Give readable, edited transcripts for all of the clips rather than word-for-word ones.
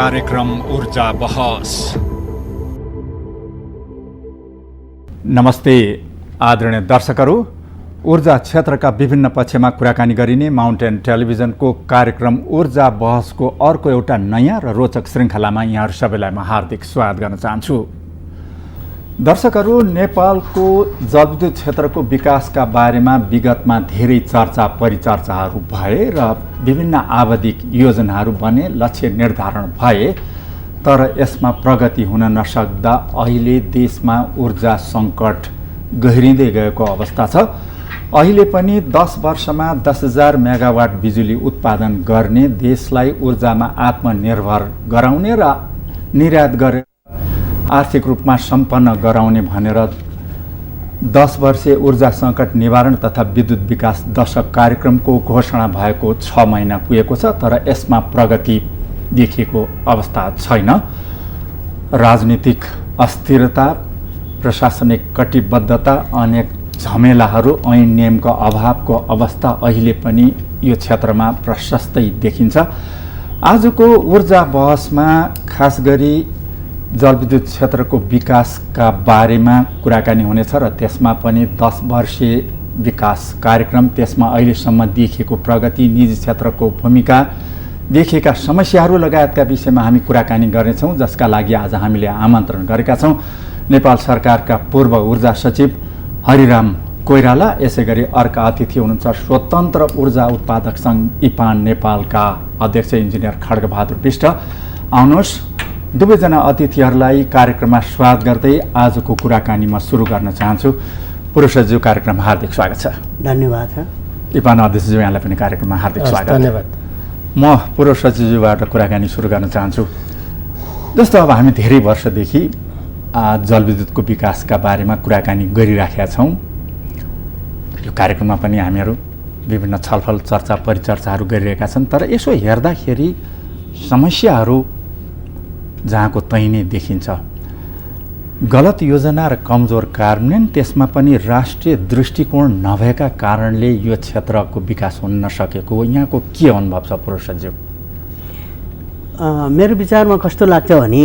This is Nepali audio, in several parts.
कार्यक्रम ऊर्जा बहस। नमस्ते आदरणीय दर्शकहरू, ऊर्जा क्षेत्रका विभिन्न पक्षमा कुराकानी गरिने माउन्टेन टेलिभिजनको कार्यक्रम ऊर्जा बहसको अर्को एउटा नयाँ र रोचक श्रृङ्खलामा यहाँहरू सबैलाई म हार्दिक स्वागत गर्न चाहन्छु। दर्शकहरू, नेपालको जलविद्युत क्षेत्रको विकासका बारेमा विगतमा धेरै चर्चा परिचर्चाहरू भए र विभिन्न आवधिक योजनाहरू बने, लक्ष्य निर्धारण भए, तर यसमा प्रगति हुन नसक्दा अहिले देशमा ऊर्जा सङ्कट गहिरिँदै गएको अवस्था छ। अहिले पनि 10 वर्षमा 10,000 मेगावाट बिजुली उत्पादन गर्ने, देशलाई ऊर्जामा आत्मनिर्भर गराउने र निर्यात गरेर आर्थिक रूपमा सम्पन्न गराउने भनेर 10 वर्षे ऊर्जा सङ्कट निवारण तथा विद्युत विकास दशक कार्यक्रमको घोषणा भएको 6 महिना पुगेको छ, तर यसमा प्रगति देखिएको अवस्था छैन। राजनीतिक अस्थिरता, प्रशासनिक कटिबद्धता, अनेक झमेलाहरू, ऐन नियमको अभावको अवस्था अहिले पनि यो क्षेत्रमा प्रशस्तै देखिन्छ। आजको ऊर्जा बहसमा खास गरी जलविद्युत क्षेत्रको विकासका बारेमा कुराकानी हुनेछ र त्यसमा पनि 10 वर्षे विकास कार्यक्रम, त्यसमा अहिलेसम्म देखिएको प्रगति, निजी क्षेत्रको भूमिका, देखिएका समस्याहरू लगायतका विषयमा हामी कुराकानी गर्नेछौँ, जसका लागि आज हामीले आमन्त्रण गरेका छौँ नेपाल सरकारका पूर्व ऊर्जा सचिव हरिराम कोइराला, यसै गरी अर्का अतिथि हुनुहुन्छ स्वतन्त्र ऊर्जा उत्पादक सङ्घ इपान नेपालका अध्यक्ष इन्जिनियर खड्गबहादुर विष्ट। आउनुहोस्, दुवैजना अतिथिहरूलाई कार्यक्रममा स्वागत गर्दै आजको कुराकानी म सुरु गर्न चाहन्छु। पुरुष सचिव, कार्यक्रममा हार्दिक स्वागत छ। धन्यवाद। इपान अध्यक्षज्यू, यहाँलाई पनि कार्यक्रममा हार्दिक स्वागत। धन्यवाद। म पूर्व सचिवज्यूबाट कुराकानी सुरु गर्न चाहन्छु। जस्तो अब हामी धेरै वर्षदेखि जलविद्युतको विकासका बारेमा कुराकानी गरिराखेका छौँ। यो कार्यक्रममा पनि हामीहरू विभिन्न छलफल, चर्चा परिचर्चाहरू गरिरहेका छन्, तर यसो हेर्दाखेरि समस्याहरू जहाँको तै नै देखिन्छ। गलत योजना र कमजोर कार्यान्वयन, त्यसमा पनि राष्ट्रिय दृष्टिकोण नभएका कारणले यो क्षेत्रको विकास हुन नसकेको, यहाँको के अनुभव छ पुरुष सचिव? मेरो विचारमा कस्तो लाग्छ भने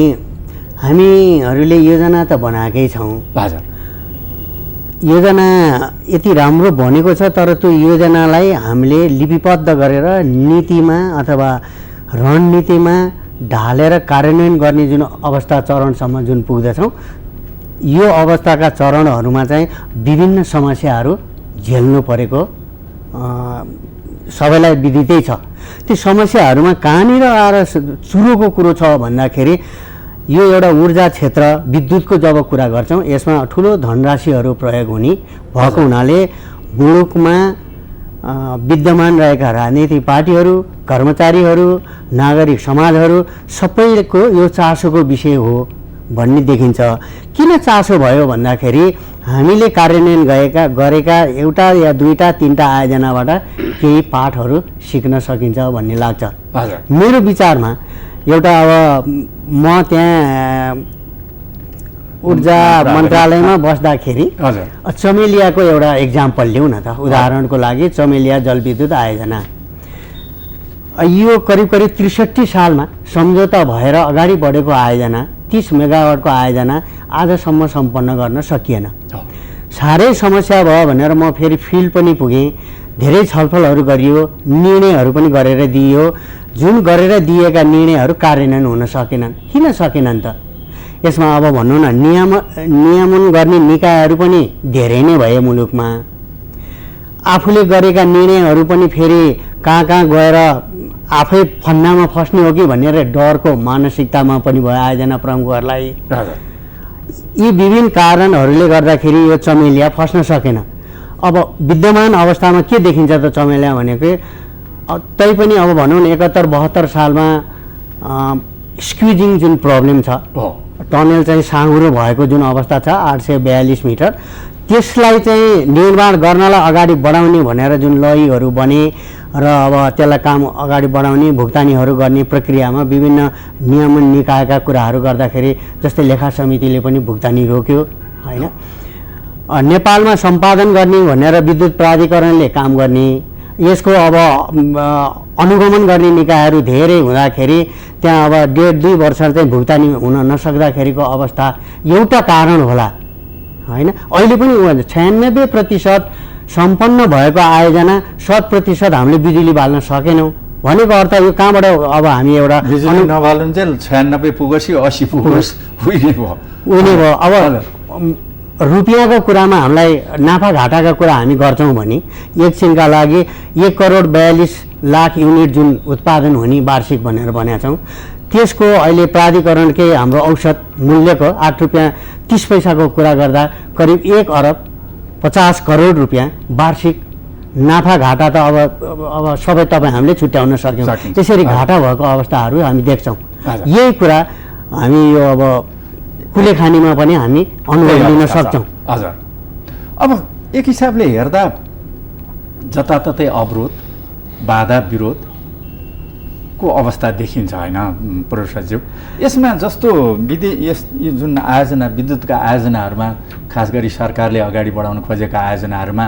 हामीहरूले योजना त बनाएकै छौँ। हजुर, योजना यति राम्रो बनेको छ, तर त्यो योजनालाई हामीले लिपिबद्ध गरेर नीतिमा अथवा रणनीतिमा ढालेर कार्यान्वयन गर्ने जुन अवस्था चरणसम्म जुन पुग्दछौँ, यो अवस्थाका चरणहरूमा चाहिँ विभिन्न समस्याहरू झेल्नु परेको सबैलाई विदितै छ। ती समस्याहरूमा कहाँनिर आएर सुरुको कुरो छ भन्दाखेरि यो एउटा ऊर्जा क्षेत्र, विद्युतको जब कुरा गर्छौँ, यसमा ठुलो धनराशिहरू प्रयोग हुने भएको हुनाले मुलुकमा विद्यमान रहेका राजनीतिक पार्टीहरू, कर्मचारीहरू, नागरिक समाजहरू सबैको यो चासोको विषय हो भन्ने देखिन्छ। किन चासो भयो भन्दाखेरि हामीले कार्यान्वयन गरेका एउटा या दुईटा तीनटा आयोजनाबाट केही पाठहरू सिक्न सकिन्छ भन्ने लाग्छ। मेरो विचारमा एउटा, अब म त्यहाँ ऊर्जा मन्त्रालयमा बस्दाखेरि चमेलियाको एउटा इक्जाम्पल लिउँ न त, उदाहरणको लागि चमेलिया जलविद्युत आयोजना, यो करिब 63 सालमा सम्झौता भएर अगाडि बढेको आयोजना, 30 मेगावाटको आयोजना आजसम्म सम्पन्न गर्न सकिएन। साह्रै समस्या भयो भनेर म फेरि फिल्ड पनि पुगेँ, धेरै छलफलहरू गरियो, निर्णयहरू पनि गरेर दिइयो। जुन गरेर दिएका निर्णयहरू कार्यान्वयन हुन सकेनन्। किन सकेनन् त? यसमा अब भनौँ न, नियमन गर्ने निकायहरू पनि धेरै नै भए मुलुकमा। आफूले गरेका निर्णयहरू पनि फेरि कहाँ कहाँ गएर आफै फन्दामा फस्ने हो कि भनेर डरको मानसिकतामा पनि भयो आयोजना प्रमुखहरूलाई। यी विभिन्न कारणहरूले गर्दाखेरि यो चमेलिया फस्न सकेन। अब विद्यमान अवस्थामा के देखिन्छ त चमेलिया भनेको, तैपनि अब भनौँ न 71-72 सालमा स्क्विजिङ जुन प्रब्लम छ, टनेल चाहिँ साँघुरो भएको जुन अवस्था छ 842 मिटर, त्यसलाई चाहिँ निर्माण गर्नलाई अगाडि बढाउने भनेर जुन लयहरू बने र अब त्यसलाई काम अगाडि बढाउने, भुक्तानीहरू गर्ने प्रक्रियामा विभिन्न नियमन निकायका कुराहरू गर्दाखेरि, जस्तै लेखा समितिले पनि भुक्तानी रोक्यो होइन। नेपालमा सम्पादन गर्ने भनेर विद्युत प्राधिकरणले काम गर्ने यसको अब अनुगमन गर्ने निकायहरू धेरै हुँदाखेरि त्यहाँ अब 1.5-2 वर्ष चाहिँ भुक्तानी हुन नसक्दाखेरिको अवस्था एउटा कारण होला होइन। अहिले पनि 96% सम्पन्न भएको आयोजना 100% हामीले बिजुली बाल्न सकेनौँ भनेको अर्थ यो कहाँबाट अब हामी एउटा बिजुली नबाल्नुन्जेल 96 पुगोस् कि 80 पुगोस् उहिले भयो। अब रुपियाँको कुरामा हामीलाई नाफा घाटाका कुरा हामी गर्छौँ भने एकछिनका लागि 1,42,00,000 युनिट जुन उत्पादन हुने वार्षिक भनेर भनेका छौँ त्यसको अहिले प्राधिकरणकै हाम्रो औसत मूल्यको 8 रुपियाँ 30 पैसाको कुरा गर्दा करिब 1,50 करोड रुपियाँ वार्षिक नाफा घाटा त अब सबै तपाईँ हामीले छुट्याउन सक्यौँ। त्यसरी घाटा भएको अवस्थाहरू हामी देख्छौँ। यही कुरा हामी यो अब कुलेखानीमा पनि हामी अनुभव लिन सक्छौँ। हजुर, अब एक हिसाबले हेर्दा जताततै अवरोध बाधा विरोधको अवस्था देखिन्छ होइन प्रोफेसरज्यू। यसमा जस्तो यो जुन आयोजना विद्युतका आयोजनाहरूमा खास गरी सरकारले अगाडि बढाउन खोजेका आयोजनाहरूमा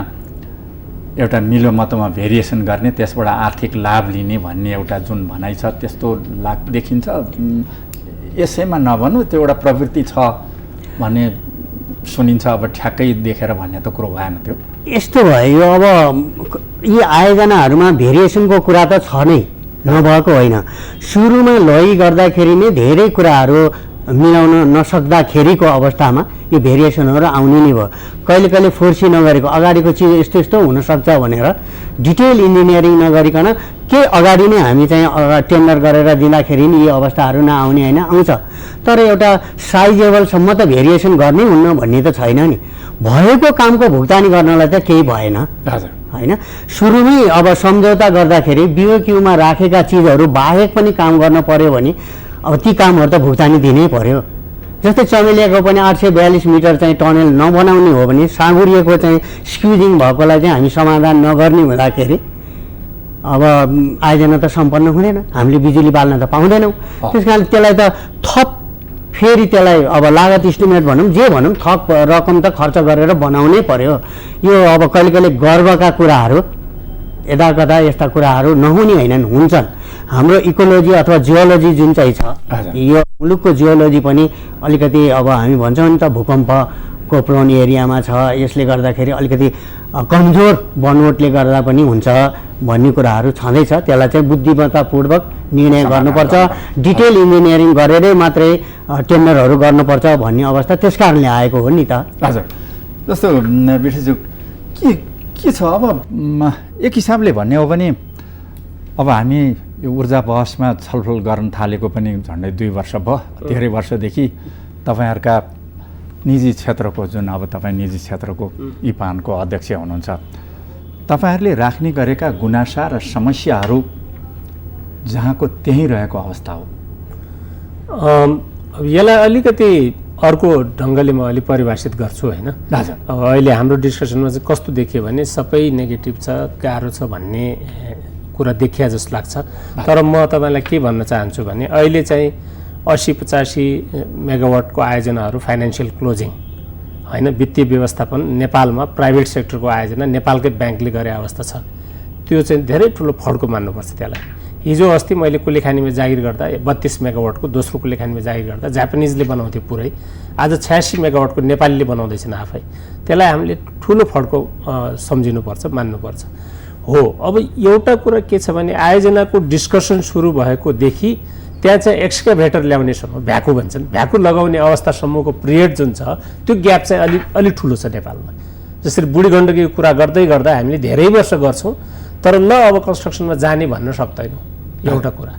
एउटा मिलोमतोमा भेरिएसन गर्ने त्यसबाट आर्थिक लाभ लिने भन्ने एउटा जुन भनाइ छ त्यस्तो देखिन्छ। यसैमा नभन्नु त्यो एउटा प्रवृत्ति छ भन्ने सुनिन्छ। अब ठ्याक्कै देखेर भन्ने त कुरो भएन त्यो। यस्तो भयो अब यी आयोजनाहरूमा भेरिएसनको कुरा त छ नै, नभएको होइन। सुरुमा लई गर्दाखेरि नै धेरै कुराहरू मिलाउन नसक्दाखेरिको अवस्थामा यो भेरिएसनहरू आउने नै भयो। कहिले कहिले फोर्सी नगरेको अगाडिको चिज यस्तो यस्तो हुनसक्छ भनेर डिटेल इन्जिनियरिङ नगरिकन के अगाडि नै हामी चाहिँ टेन्डर गरेर दिँदाखेरि नि यो अवस्थाहरू नआउने होइन, आउँछ। तर एउटा साइजेबलसम्म त भेरिएसन गर्नै हुन्न भन्ने त छैन नि। भएको कामको भुक्तानी गर्नलाई त केही भएन होइन। सुरुमै अब सम्झौता गर्दाखेरि बिओक्यूमा राखेका चिजहरू बाहेक पनि काम गर्न पर्यो भने अब ती कामहरू त भुक्तानी दिनै पर्यो। जस्तै चमेलियाको पनि 842 मिटर चाहिँ टनल नबनाउने हो भने साँगुरिएको चाहिँ स्क्युजिङ भएकोलाई चाहिँ हामी समाधान नगर्ने हुँदाखेरि अब आयोजना त सम्पन्न हुँदैन, हामीले बिजुली बाल्न त पाउँदैनौँ। त्यस कारण त्यसलाई त थप फेरि त्यसलाई अब लागत इस्टिमेट भनौँ जे भनौँ थप रकम त खर्च गरेर बनाउनै पर्यो। यो अब कहिले कहिले गर्वका कुराहरू यदाकदा यस्ता कुराहरू नहुने होइनन्, हुन्छन्। हाम्रो इकोलोजी अथवा जियोलोजी जुन चाहिँ छ यो मुलुकको जियोलोजी पनि अलिकति अब हामी भन्छौँ नि त भूकम्पको प्रोन एरियामा छ, यसले गर्दाखेरि अलिकति कमजोर बनोटले गर्दा पनि हुन्छ भन्ने कुराहरू छँदैछ। त्यसलाई चाहिँ बुद्धिमत्तापूर्वक निर्णय गर्नुपर्छ, डिटेल इन्जिनियरिङ गरेरै मात्रै टेन्डरहरू गर्नुपर्छ भन्ने अवस्था त्यस कारणले आएको हो नि त। हजुर, जस्तो बिठेज्यू के छ अब एक हिसाबले भन्ने हो भने अब हामी यो ऊर्जा बहसमा छलफल गर्न थालेको पनि झन्डै 2 वर्ष भयो। धेरै वर्षदेखि तपाईँहरूका निजी क्षेत्रको जुन अब तपाईँ निजी क्षेत्रको इपानको अध्यक्ष हुनुहुन्छ, तपाईँहरूले राख्ने गरेका गुनासा र समस्याहरू जहाँको त्यहीँ रहेको अवस्था हो। यसलाई अलिकति अर्को ढङ्गले म अलि परिभाषित गर्छु होइन। अब अहिले हाम्रो डिस्कसनमा चाहिँ कस्तो देखियो भने सबै नेगेटिभ छ, गाह्रो छ भन्ने कुरा देखिया जस्तो लाग्छ। तर म तपाईँलाई के भन्न चाहन्छु भने अहिले चाहिँ 80-85 मेगावाटको आयोजनाहरू फाइनेन्सियल क्लोजिङ होइन, वित्तीय व्यवस्थापन नेपालमा प्राइभेट सेक्टरको आयोजना नेपालकै ब्याङ्कले गरे अवस्था छ। त्यो चाहिँ धेरै ठुलो फड्को मान्नुपर्छ त्यसलाई। हिजो अस्ति मैले कुलेखानीमा जागिर गर्दा 32 मेगावाटको दोस्रो कुलेखानीमा जागिर गर्दा जापानिजले बनाउँथ्यो पुरै, आज 86 मेगावाटको नेपालीले बनाउँदैछन् आफै। त्यसलाई हामीले ठुलो फड्को सम्झिनुपर्छ, मान्नुपर्छ। हो, अब एउटा कुरा के छ भने आयोजनाको डिस्कसन सुरु भएकोदेखि त्यहाँ चाहिँ एक्सकाभेटर ल्याउनेसम्म भ्याकु भन्छन्, भ्याकु लगाउने अवस्थासम्मको पिरियड जुन छ त्यो ग्याप चाहिँ अलि ठुलो छ नेपालमा। जसरी बुढी गण्डकीको कुरा गर्दै गर्दा हामीले धेरै वर्ष गर्छौँ तर ल अब कन्स्ट्रक्सनमा जाने भन्न सक्दैनौँ, एउटा कुरा।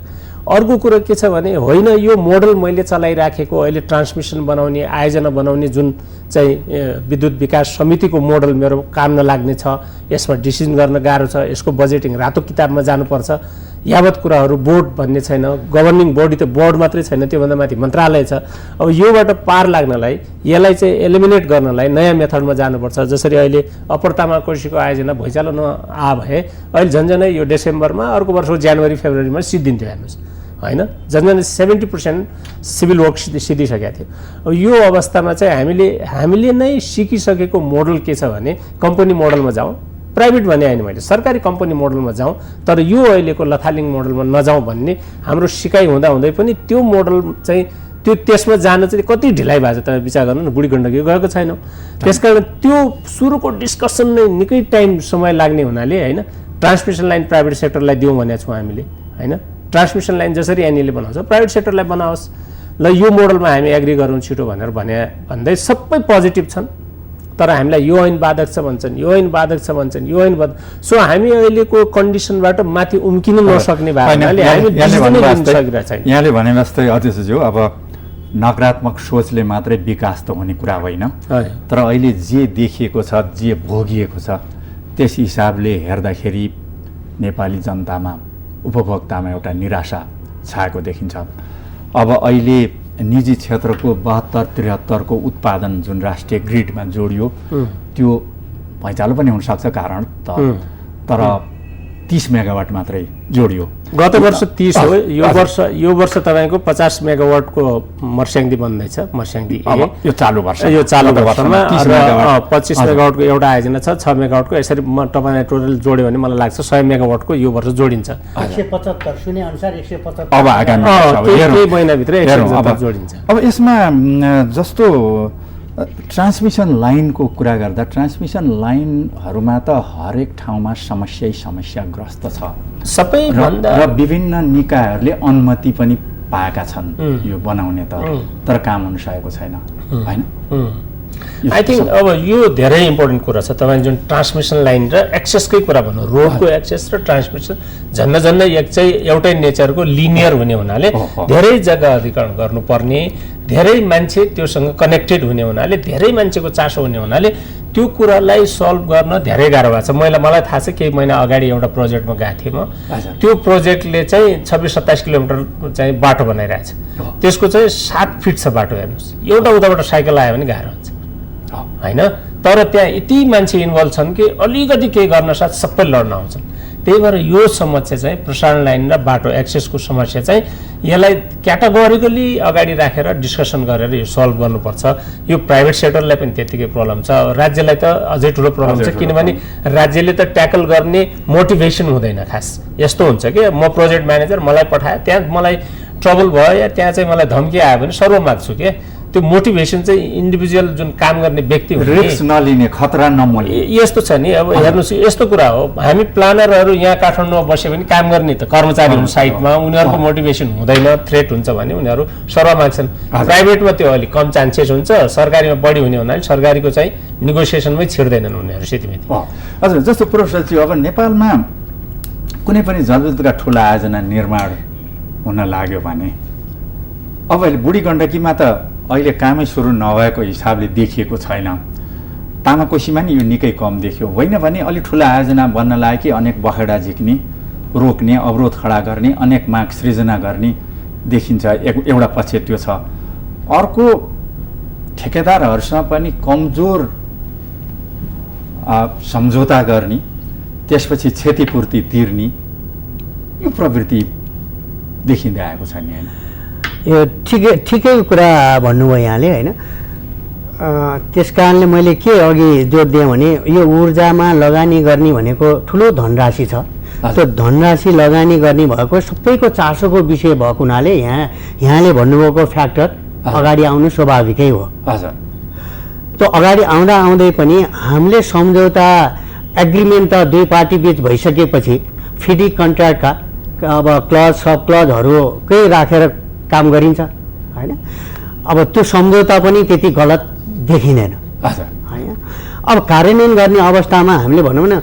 अर्को कुरा के छ भने होइन यो मोडल मैले चलाइराखेको अहिले ट्रान्समिसन बनाउने आयोजना बनाउने जुन चाहिँ विद्युत विकास समितिको मोडल मेरो काम नलाग्ने छ, यसमा डिसिजन गर्न गाह्रो छ, यसको बजेटिङ रातो किताबमा जानुपर्छ, यावत कुराहरू बोर्ड भन्ने छैन, गभर्निङ बडी त बोर्ड मात्रै छैन, त्योभन्दा माथि मन्त्रालय छ। अब योबाट पार लाग्नलाई यसलाई चाहिँ एलिमिनेट गर्नलाई नयाँ मेथडमा जानुपर्छ। जसरी अहिले अप्पर तामाकोशीको आयोजना भुइँचालो नआ भए अहिले झन्झनै यो डिसेम्बरमा अर्को वर्ष जनवरी फेब्रुअरीमा सिद्धिन्थ्यो हेर्नुहोस् होइन, झन्झनै 70% सिभिल वर्क सिद्धिसकेको थियो। अब यो अवस्थामा चाहिँ हामीले नै सिकिसकेको मोडल के छ भने कम्पनी मोडलमा जाउँ, प्राइभेट भने होइन, मैले सरकारी कम्पनी मोडलमा जाउँ तर यो अहिलेको लथालिङ मोडलमा नजाउँ भन्ने हाम्रो सिकाइ हुँदा हुँदै पनि त्यो मोडल चाहिँ त्यसमा जान चाहिँ कति ढिलाइ भएको छ तपाईँ विचार गर्नु न। बुढी गण्डकी गएको छैनौँ, त्यसकारण त्यो सुरुको डिस्कसन नै निकै टाइम समय लाग्ने हुनाले होइन ट्रान्समिसन लाइन प्राइभेट सेक्टरलाई दिउँ भनेको छौँ हामीले होइन। ट्रान्समिसन लाइन जसरी एनईले बनाउँछ प्राइभेट सेक्टरलाई बनाओस्, ल यो मोडलमा हामी एग्री गरौँ छिटो भनेर भन्दै सबै पोजिटिभ छन्। तर हामीलाई यो ऐन बाधक छ भन्छन्, यो ऐन बाधक छ भन्छन्, यो ऐन बाधक। सो हामी अहिलेको कन्डिसनबाट माथि उम्किन नसक्ने भएकोले हामी सकिरहेको छैन। यहाँले भने जस्तै अध्यक्षज्यू, अब नकारात्मक सोचले मात्रै विकास त हुने कुरा होइन, तर अहिले जे देखिएको छ, जे भोगिएको छ, त्यस हिसाबले हेर्दाखेरि नेपाली जनतामा, उपभोक्तामा एउटा निराशा छाएको देखिन्छ। अब अहिले निजी क्षेत्रको 72-73 को उत्पादन जुन राष्ट्रिय ग्रिडमा जोडियो त्यो भैँचालो पनि हुनसक्छ कारण त, तर 30 मेगावाट मात्रै जोडियो। गत वर्ष 30 हो, यो वर्ष तपाईँको 50 मेगावाटको मर्स्याङ्दी बन्दैछ। मर्स्याङ्दी यो चालु वर्ष, यो चालु वर्षमा 25 मेगावाटको एउटा आयोजना छ, 6 मेगावाटको। यसरी तपाईँलाई टोटल जोड्यो भने मलाई लाग्छ 100 मेगावाटको यो वर्ष जोडिन्छ। 175 सुने अनुसार 175 अब आगामी केही महिनाभित्र जोडिन्छ। अब यसमा जस्तो ट्रान्समिसन लाइनको कुरा गर्दा ट्रान्समिसन लाइनहरूमा त हरेक ठाउँमा समस्याग्रस्त छ सबैभन्दा, र विभिन्न निकायहरूले अनुमति पनि पाएका छन् यो बनाउने, तर काम हुन सकेको छैन होइन। आई थिङ्क अब यो धेरै इम्पोर्टेन्ट कुरा छ। तपाईँ जुन ट्रान्समिसन लाइन र एक्सेसकै कुरा भन्नु, रोडको एक्सेस र ट्रान्समिसन झन्डै एउटै नेचरको लिनियर हुने हुनाले धेरै जग्गा अधिकरण गर्नुपर्ने, धेरै मान्छे त्योसँग कनेक्टेड हुने हुनाले, धेरै मान्छेको चासो हुने हुनाले त्यो कुरालाई सल्भ गर्न धेरै गाह्रो भएको छ। मलाई थाहा छ केही महिना अगाडि एउटा प्रोजेक्टमा गएको थिएँ म। त्यो प्रोजेक्टले चाहिँ 26-27 किलोमिटर चाहिँ बाटो बनाइरहेछ। त्यसको चाहिँ 7 फिट छ बाटो। हेर्नुहोस्, एउटा उताबाट साइकल आयो भने गाह्रो हुन्छ होइन। तर त्यहाँ यति मान्छे इन्भल्भ छन् कि अलिकति केही गर्न साथ सबै लड्न आउँछन्। त्यही भएर यो समस्या चाहिँ प्रसारण लाइन र बाटो एक्सेसको समस्या चाहिँ यसलाई क्याटेगोरिकली अगाडि राखेर डिस्कसन गरेर यो सल्भ गर्नुपर्छ। यो प्राइभेट सेक्टरलाई पनि त्यतिकै प्रब्लम छ, राज्यलाई त अझै ठुलो प्रब्लम छ, किनभने राज्यले त ट्याकल गर्ने मोटिभेसन हुँदैन। खास यस्तो हुन्छ कि म प्रोजेक्ट म्यानेजर, मलाई पठायो, त्यहाँ मलाई ट्रबल भयो या त्यहाँ चाहिँ मलाई धम्की आयो भने सर्व माग्छु के। त्यो मोटिभेसन चाहिँ इन्डिभिजुअल जुन काम गर्ने व्यक्ति रिस्क नलिने, खतरा नमोल्ने यस्तो छ नि। अब हेर्नुहोस्, यस्तो कुरा हो, हामी प्लानरहरू यहाँ काठमाडौँमा बस्यो भने काम गर्ने त कर्मचारी हुन् साइटमा, उनीहरूको मोटिभेसन हुँदैन, थ्रेट हुन्छ भने उनीहरू सर्व माग्छन्। प्राइभेटमा त्यो अलिक कम चान्सेस हुन्छ, सरकारीमा बढी हुने हुनाले सरकारीको चाहिँ नेगोसिएसनमै छिर्दैनन् उनीहरू सिधै। हजुर, जस्तो प्रोफेसरजी अब नेपालमा कुनै पनि जनयुद्धका ठुला आयोजना निर्माण हुन लाग्यो भने अब अहिले बुढी गण्डकीमा त अहिले कामै सुरु नभएको हिसाबले देखिएको छैन, तामाकोसीमा नि यो निकै कम देखियो। होइन भने अलि ठुला आयोजना बन्न लाग्यो कि अनेक बखेडा झिक्ने, रोक्ने, अवरोध खडा गर्ने, अनेक माग सृजना गर्ने देखिन्छ। एउटा पक्ष त्यो छ। अर्को ठेकेदारहरूसँग पनि कमजोर सम्झौता गर्ने, त्यसपछि क्षतिपूर्ति तिर्ने, यो प्रवृत्ति देखिँदै आएको छ नि होइन। यो ठिकै कुरा भन्नुभयो यहाँले होइन। त्यस कारणले मैले के अघि जोड दिएँ भने यो ऊर्जामा लगानी गर्ने भनेको ठुलो धनराशि छ। त्यो धनराशि लगानी गर्ने भएको सबैको चासोको विषय भएको हुनाले यहाँले भन्नुभएको फ्याक्टर अगाडि आउनु स्वाभाविकै हो। त्यो अगाडि आउँदै पनि हामीले सम्झौता एग्रिमेन्ट त दुई पार्टी बीच भइसकेपछि फिडी कन्ट्र्याक्टका अब क्लज सब क्लजहरूकै राखेर काम गरिन्छ होइन। अब त्यो सम्झौता पनि त्यति गलत देखिँदैन होइन। अब कार्यान्वयन गर्ने अवस्थामा हामीले भनौँ न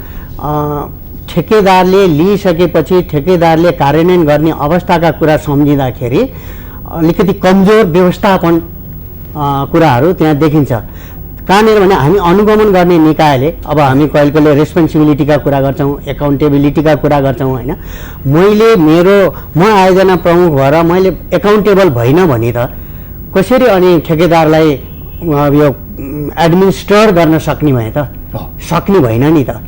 ठेकेदारले लिइसकेपछि ठेकेदारले कार्यान्वयन गर्ने अवस्थाका कुरा सम्झिँदाखेरि अलिकति कमजोर व्यवस्थापन कुराहरू त्यहाँ देखिन्छ। कहाँनिर भने हामी अनुगमन गर्ने निकायले अब हामी कहिले कहिले रेस्पोन्सिबिलिटीका कुरा गर्छौँ, एकाउन्टेबिलिटीका कुरा गर्छौँ होइन। म आयोजना प्रमुख भएर मैले एकाउन्टेबल भइनँ भने त कसरी अनि ठेकेदारलाई यो एडमिनिस्टर गर्न सक्ने भए त सक्ने भएन नि त।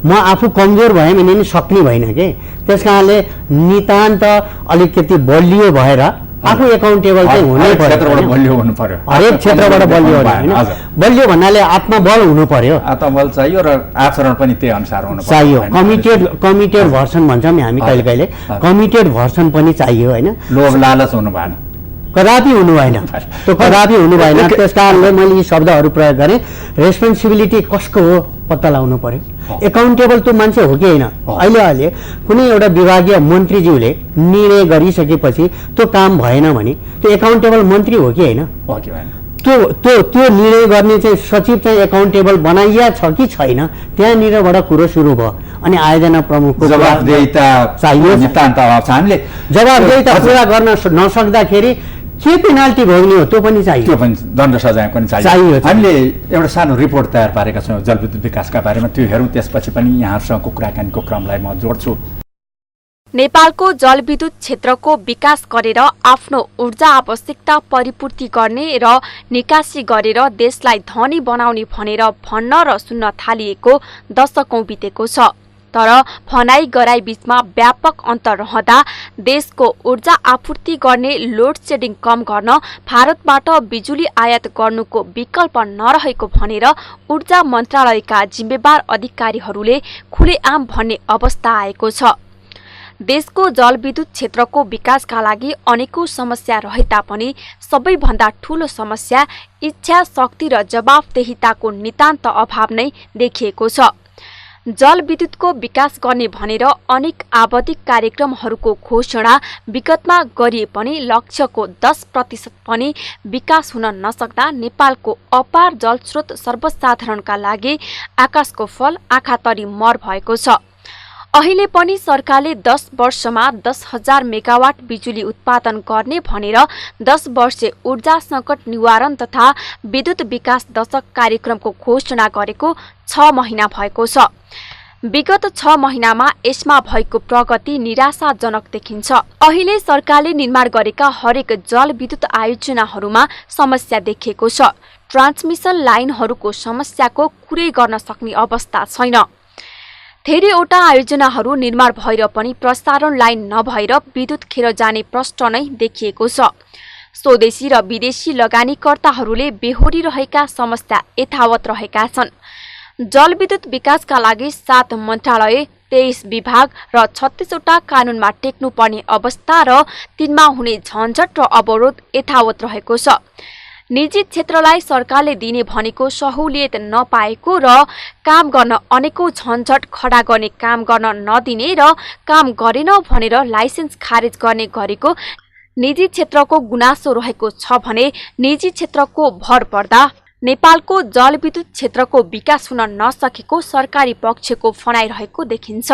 म आफू कमजोर भएँ भने नि सक्ने भएन के। त्यस कारणले नितान्त अलिकति बलियो भएर आफू एकाउन्टेबल चाहिँ हुनै पर्यो, क्षेत्रबाट बलियो हुनु पर्यो, हरेक क्षेत्रबाट बलियो होइन, बलियो भन्नाले आत्मबल हुनु पर्यो, आत्मबल चाहियो र आचरण पनि त्यही अनुसार हुनु चाहियो। कमिटेड भर्सन भन्छौँ नि हामी कहिले कहिले, कमिटेड भर्सन पनि चाहियो होइन, लोभ लालच हुनु भएन, कदापि हुनु भएन, त्यो कदापि हुनु भएन। त्यस कारणले मैले यी शब्दहरू प्रयोग गरेँ। रेस्पोन्सिबिलिटी कसको हो पत्ता लगाउनु पर्यो, एकाउन्टेबल त्यो मान्छे हो कि होइन। अहिले कुनै एउटा विभागीय मन्त्रीज्यूले निर्णय गरिसकेपछि त्यो काम भएन भने त्यो एकाउन्टेबल मन्त्री हो कि होइन, त्यो निर्णय गर्ने चाहिँ सचिव चाहिँ एकाउन्टेबल बनाइया छ कि छैन, त्यहाँनिरबाट कुरो सुरु भयो। अनि आयोजना प्रमुखको जवाबदेहिता चाहियो, नितान्त अभाव छ। हामीले जवाबदेहिता पुरा गर्न नसक्दाखेरि के पेनाल्टी भोग्ने हो त्यो पनि चाहियो, त्यो पनि दण्ड सजाय पनि चाहियो। हामीले एउटा सानो रिपोर्ट तयार पारेका छौँ जलविद्युत विकासका बारेमा, त्यो हेरौँ, त्यसपछि पनि यहाँहरूसँगको कुराकानीको क्रमलाई म जोड्छु। नेपालको जलविद्युत क्षेत्रको विकास गरेर आफ्नो ऊर्जा आवश्यकता परिपूर्ति गर्ने र निकासी गरेर देशलाई धनी बनाउने भनेर भन्न र सुन्न थालिएको दशकौं बितेको छ। तर भनाई गराई बीचमा व्यापक अन्तर रहँदा देशको ऊर्जा आपूर्ति गर्ने लोड सेडिङ कम गर्न भारतबाट बिजुली आयात गर्नुको विकल्प नरहेको भनेर ऊर्जा मन्त्रालयका जिम्मेवार अधिकारीहरूले खुलेआम भन्ने अवस्था आएको छ। देशको जलविद्युत क्षेत्रको विकासका लागि अनेकौं समस्या रहे तापनि सबैभन्दा ठूलो समस्या इच्छा शक्ति र जवाफदेहिताको नितान्त अभाव नै देखिएको छ। जलविद्युतको विकास गर्ने भनेर अनेक आवधिक कार्यक्रमहरूको घोषणा विगतमा गरिए पनि लक्ष्यको 10% पनि विकास हुन नसक्दा नेपालको अपार जलस्रोत सर्वसाधारणका लागि आकाशको फल आँखातरी मर भएको छ। अहिले पनि सरकारले 10 वर्षमा 10,000 मेगावाट बिजुली उत्पादन गर्ने भनेर 10 वर्षे ऊर्जा संकट निवारण तथा विद्युत विकास दशक कार्यक्रमको घोषणा गरेको 6 महिना भएको छ। विगत 6 महिनामा यसमा भएको प्रगति निराशाजनक देखिन्छ। अहिले सरकारले निर्माण गरेका हरेक जलविद्युत आयोजनाहरूमा समस्या देखिएको छ। ट्रान्समिसन लाइनहरूको समस्याको कुरै गर्न सक्ने अवस्था छैन। धेरैवटा आयोजनाहरू निर्माण भएर पनि प्रसारण लाइन नभएर विद्युत खेर जाने प्रश्न नै देखिएको छ। स्वदेशी र विदेशी लगानीकर्ताहरूले बेहोरी रहेका समस्या यथावत रहेका छन्। जलविद्युत विकासका लागि 7 मन्त्रालय, 23 विभाग र 36वटा कानूनमा टेक्नुपर्ने अवस्था र तिनमा हुने झन्झट र अवरोध यथावत रहेको छ। निजी क्षेत्रलाई सरकारले दिने भनेको सहुलियत नपाएको र काम गर्न अनेकौं झन्झट खडा गर्ने काम गर्न नदिने र काम गरेन भनेर लाइसेन्स खारेज गर्ने गरेको निजी क्षेत्रको गुनासो रहेको छ भने निजी क्षेत्रको भर पर्दा नेपालको जलविद्युत क्षेत्रको विकास हुन नसकेको सरकारी पक्षको भनाइरहेको देखिन्छ।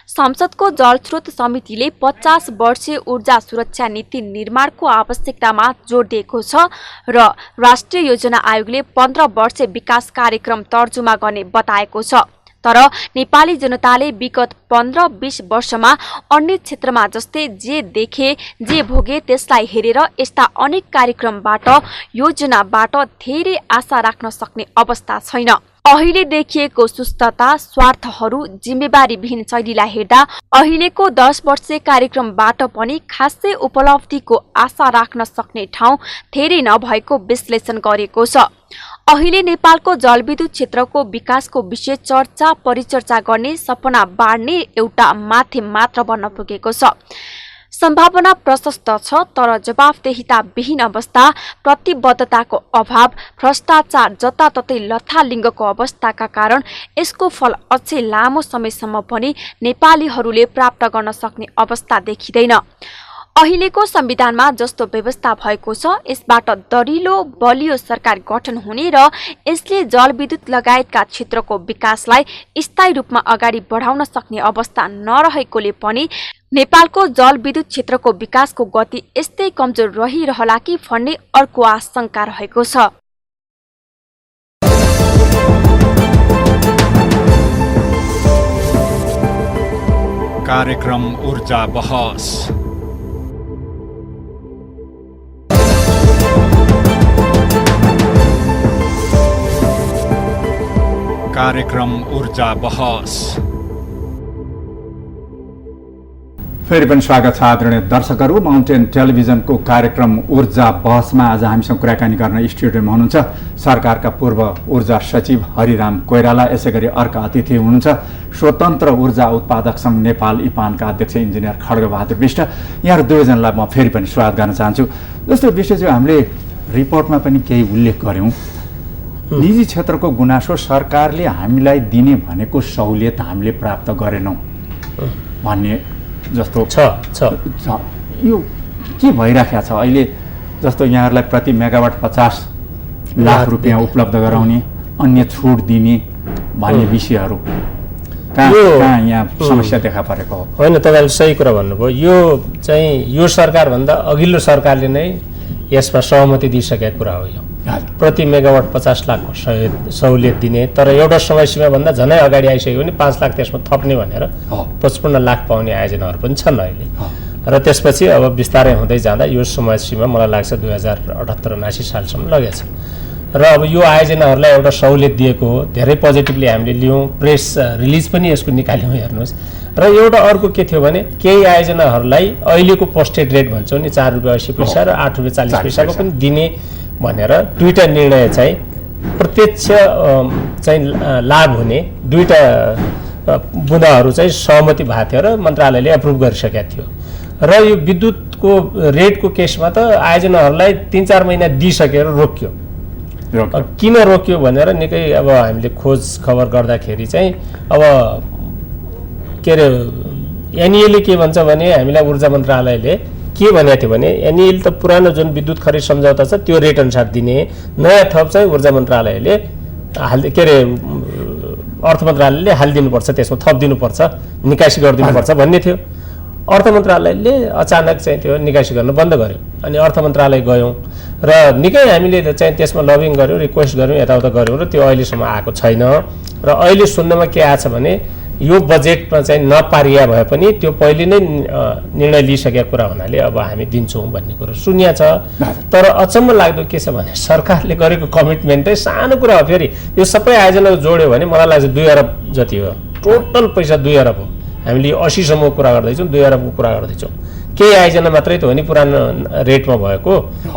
संसदको जलस्रोत समितिले 50 वर्षीय ऊर्जा सुरक्षा नीति निर्माणको आवश्यकतामा जोड दिएको छ र राष्ट्रिय योजना आयोगले 15 वर्षे विकास कार्यक्रम तर्जुमा गर्ने बताएको छ। तर नेपाली जनताले विगत 15-20 वर्षमा अन्य क्षेत्रमा जस्तै जे देखे जे भोगे त्यसलाई हेरेर यस्ता अनेक कार्यक्रमबाट योजनाबाट धेरै आशा राख्न सक्ने अवस्था छैन। अहिले देखिएको सुस्तता, स्वार्थहरू, जिम्मेवारीविहीन शैलीलाई हेर्दा अहिलेको 10 वर्षे कार्यक्रमबाट पनि खासै उपलब्धिको आशा राख्न सक्ने ठाउँ धेरै नभएको विश्लेषण गरिएको छ। अहिले नेपालको जलविद्युत क्षेत्रको विकासको विषय चर्चा परिचर्चा गर्ने सपना बाँड्ने एउटा माथि मात्र बन्न पुगेको छ। सम्भावना प्रशस्त छ तर जवाफदेहिता विहीन अवस्था, प्रतिबद्धताको अभाव, भ्रष्टाचार जताततै लथालिङ्गको अवस्थाका कारण यसको फल अझै लामो समयसम्म पनि नेपालीहरूले प्राप्त गर्न सक्ने अवस्था देखिँदैन। अहिलेको संविधानमा जस्तो व्यवस्था भएको छ यसबाट दरिलो बलियो सरकार गठन हुने र यसले जलविद्युत लगायतका क्षेत्रको विकासलाई स्थायी रूपमा अगाडि बढाउन सक्ने अवस्था नरहेकोले पनि नेपालको जलविद्युत क्षेत्रको विकासको गति यस्तै कमजोर रहिरहला कि भन्ने अर्को आशंका रहेको छ। कार्यक्रम ऊर्जा बहस। कार्यक्रम ऊर्जा बहस। फेरि पनि स्वागत छ आदरणीय दर्शकहरू। माउन्टेन टेलिभिजनको कार्यक्रम ऊर्जा बहसमा आज हामीसँग कुराकानी गर्न स्टुडियोमा हुनुहुन्छ सरकारका पूर्व ऊर्जा सचिव हरिराम कोइराला, यसै गरी अर्का अतिथि हुनुहुन्छ स्वतन्त्र ऊर्जा उत्पादक सङ्घ नेपाल इपानका अध्यक्ष इन्जिनियर खड्गबहादुर विष्ट। यहाँहरू दुवैजनालाई म फेरि पनि स्वागत गर्न चाहन्छु। जस्तो विष्टज्यू, हामीले रिपोर्टमा पनि केही उल्लेख गऱ्यौँ, निजी क्षेत्रको गुनासो सरकारले हामीलाई दिने भनेको सहुलियत हामीले प्राप्त गरेनौँ भन्ने जस्तो छ। यो के भइराखेको छ अहिले? जस्तो यहाँहरूलाई प्रति मेगावाट 50 लाख रुपियाँ उपलब्ध गराउने, अन्य छुट दिने भन्ने विषयहरू कहाँ यहाँ समस्या देखा परेको हो? होइन, तपाईँले सही कुरा भन्नुभयो। यो चाहिँ यो सरकारभन्दा अघिल्लो सरकारले नै यसमा सहमति दिइसकेको कुरा हो। यो प्रति मेगावाट 50 लाखको सहुलियत दिने, तर एउटा समय सीमाभन्दा झनै अगाडि आइसक्यो भने 5 लाख त्यसमा थप्ने भनेर 55 लाख पाउने आयोजनाहरू पनि छन् अहिले। र त्यसपछि अब बिस्तारै हुँदै जाँदा यो समय सीमा मलाई लाग्छ 2078-79 सालसम्म लगेछ। र अब यो आयोजनाहरूलाई एउटा सहुलियत दिएको हो, धेरै पोजिटिभली हामीले लियौँ, प्रेस रिलिज पनि यसको निकाल्यौँ। हेर्नुहोस्, र एउटा अर्को के थियो भने केही आयोजनाहरूलाई अहिलेको पोस्टेड रेट भन्छौँ नि, 4 रुपियाँ 80 पैसा र 8 रुपियाँ 40 पैसाको पनि दिने भनेर दुईवटा निर्णय चाहिँ प्रत्यक्ष चाहिँ लाभ हुने दुईवटा बुँदाहरू चाहिँ सहमति भएको थियो र मन्त्रालयले एप्रुभ गरिसकेको थियो। र यो विद्युतको रेटको केसमा त आयोजनाहरूलाई 3-4 महिना दिइसकेर रोक्यो। किन रोक्यो भनेर निकै अब हामीले खोज खबर गर्दाखेरि चाहिँ अब के अरे एनइएले के भन्छ भने हामीलाई ऊर्जा मन्त्रालयले के भनेको थियो भने एनइएल त पुरानो जुन विद्युत खरिद सम्झौता छ त्यो रेट अनुसार दिने, नयाँ थप चाहिँ ऊर्जा मन्त्रालयले के अरे अर्थ मन्त्रालयले हालिदिनुपर्छ, त्यसमा थप दिनुपर्छ, निकासी गरिदिनुपर्छ भन्ने थियो। अर्थ मन्त्रालयले अचानक चाहिँ त्यो निकासी गर्न बन्द गर्यो। अनि अर्थ मन्त्रालय गयौँ र निकै हामीले चाहिँ त्यसमा लबिङ गऱ्यौँ, रिक्वेस्ट गऱ्यौँ, यताउता गऱ्यौँ र त्यो अहिलेसम्म आएको छैन। र अहिले सुन्नमा के आएको छ भने यो बजेटमा चाहिँ नपारिया भए पनि त्यो पहिले नै निर्णय लिइसकेको कुरा हुनाले अब हामी दिन्छौँ भन्ने कुरो सुनिया छ। तर अचम्म लाग्दो के छ भने सरकारले गरेको कमिटमेन्टै सानो कुरा हो। फेरि यो सबै आयोजना जोड्यो भने मलाई लाग्छ 2 अरब जति हो। टोटल पैसा 2 अरब हो। हामीले 80 सम्मको कुरा गर्दैछौँ, 2 अरबको कुरा गर्दैछौँ। केही आयोजना मात्रै त हो नि पुरानो रेटमा भएको,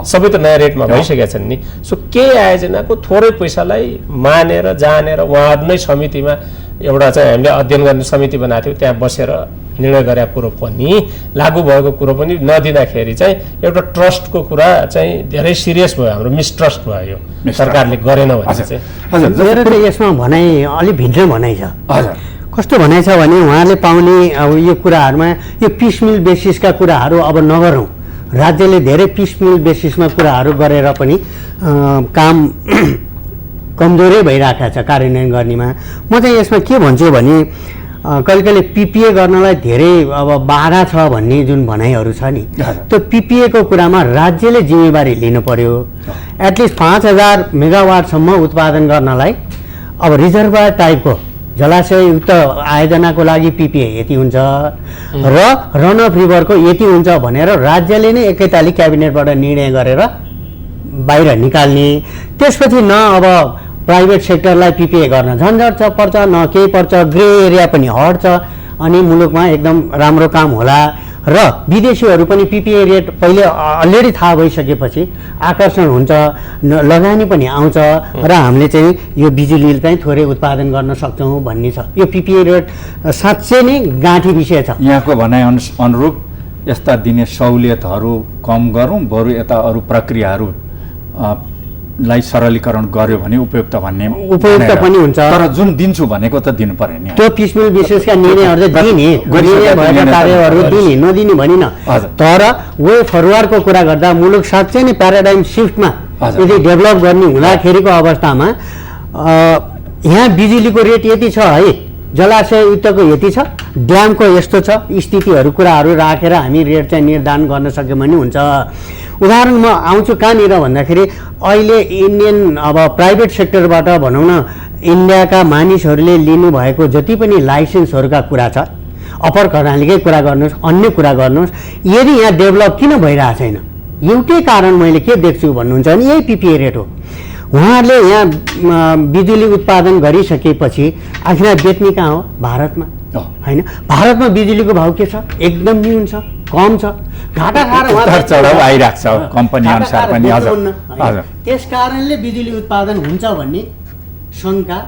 सबै त नयाँ रेटमा भइसकेका छन् नि। सो केही आयोजनाको थोरै पैसालाई मानेर जानेर उहाँहरू नै समितिमा एउटा चाहिँ हामीले अध्ययन गर्ने समिति बनाएको थियो, त्यहाँ बसेर निर्णय गरेको कुरो पनि लागू भएको कुरो पनि नदिँदाखेरि चाहिँ एउटा ट्रस्टको कुरा चाहिँ धेरै सिरियस भयो, हाम्रो मिसट्रस्ट भयो, सरकारले गरेन भने चाहिँ। मेरो चाहिँ यसमा भनाइ अलिक भिन्नै भनाइ छ। कस्तो भनाइ छ भने उहाँले पाउने अब यो कुराहरूमा यो पिसमिल बेसिसका कुराहरू अब नगरौँ, राज्यले धेरै पिसमिल बेसिसमा कुराहरू गरेर पनि काम कमजोरै भइरहेको छ कार्यान्वयन गर्नेमा। म चाहिँ यसमा के भन्छु भने कहिले कहिले पिपिए गर्नलाई धेरै अब बाधा छ भन्ने जुन भनाइहरू छ नि, त्यो पिपिएको कुरामा राज्यले जिम्मेवारी लिनु पर्यो। एटलिस्ट 5000 मेगावाटसम्म उत्पादन गर्नलाई अब रिजर्भर टाइपको जलाशययुक्त आयोजनाको लागि पिपिए यति हुन्छ र रन अफ रिभरको यति हुन्छ भनेर राज्यले नै एकैताली क्याबिनेटबाट निर्णय गरेर बाहिर निकाल्ने। त्यसपछि न अब प्राइभेट सेक्टरलाई पिपिए गर्न झन्झट पर्छ, न केही पर्छ, ग्रे एरिया पनि हट्छ, अनि मुलुकमा एकदम राम्रो काम होला। र विदेशीहरू पनि पिपिए रेट पहिले अलरेडी थाहा भइसकेपछि आकर्षण हुन्छ, लगानी पनि आउँछ र हामीले चाहिँ यो बिजुली चाहिँ थोरै उत्पादन गर्न सक्छौँ भन्ने छ। यो पिपिए रेट साँच्चै नै गाँठी विषय छ। यहाँको भनाइ अनुरूप यस्ता दिने सहुलियतहरू कम गरौँ, बरु यता अरू प्रक्रियाहरू लाई सरलीकरण गर्यो भने उपयुक्त भन्ने उपयुक्त पनि हुन्छ। तर जुन दिन्छु भनेको त दिनु पर्यो नि। त्यो पिसमिल विशेषका निर्णयहरू चाहिँ दिने, भएका कार्यहरू दिने, नदिने भनिन। तर वे फरवार्डको कुरा गर्दा मुलुक साँच्चै नै प्याराडाइम सिफ्टमा यदि डेभलप गर्ने हुँदाखेरिको अवस्थामा यहाँ बिजुलीको रेट यति छ है, जलाशययुक्तको यति छ, ड्यामको यस्तो छ, स्थितिहरू कुराहरू राखेर हामी रेट चाहिँ निर्धारण गर्न सक्यौँ भने हुन्छ। उदाहरण म आउँछु कहाँनिर भन्दाखेरि अहिले इन्डियन अब प्राइभेट सेक्टरबाट भनौँ न इन्डियाका मानिसहरूले लिनुभएको जति पनि लाइसेन्सहरूका कुरा छ, अप्पर कर्णालीकै कुरा गर्नुहोस्, अन्य कुरा गर्नुहोस्, यदि यहाँ डेभलप किन भइरहेको छैन? एउटै कारण मैले के देख्छु भन्नुहुन्छ भने यही पिपिए रेट हो। उहाँहरूले यहाँ बिजुली उत्पादन गरिसकेपछि आखिर बेच्ने कहाँ हो? भारतमा। होइन। भारतमा बिजुलीको भाउ के छ? एकदम न्यून छ, कम छ, घाटा खाएर उतार चढाउ आइरहेको छ कम्पनी अनुसार पनि। हजुर, त्यस कारणले बिजुली उत्पादन हुन्छ भन्ने शङ्का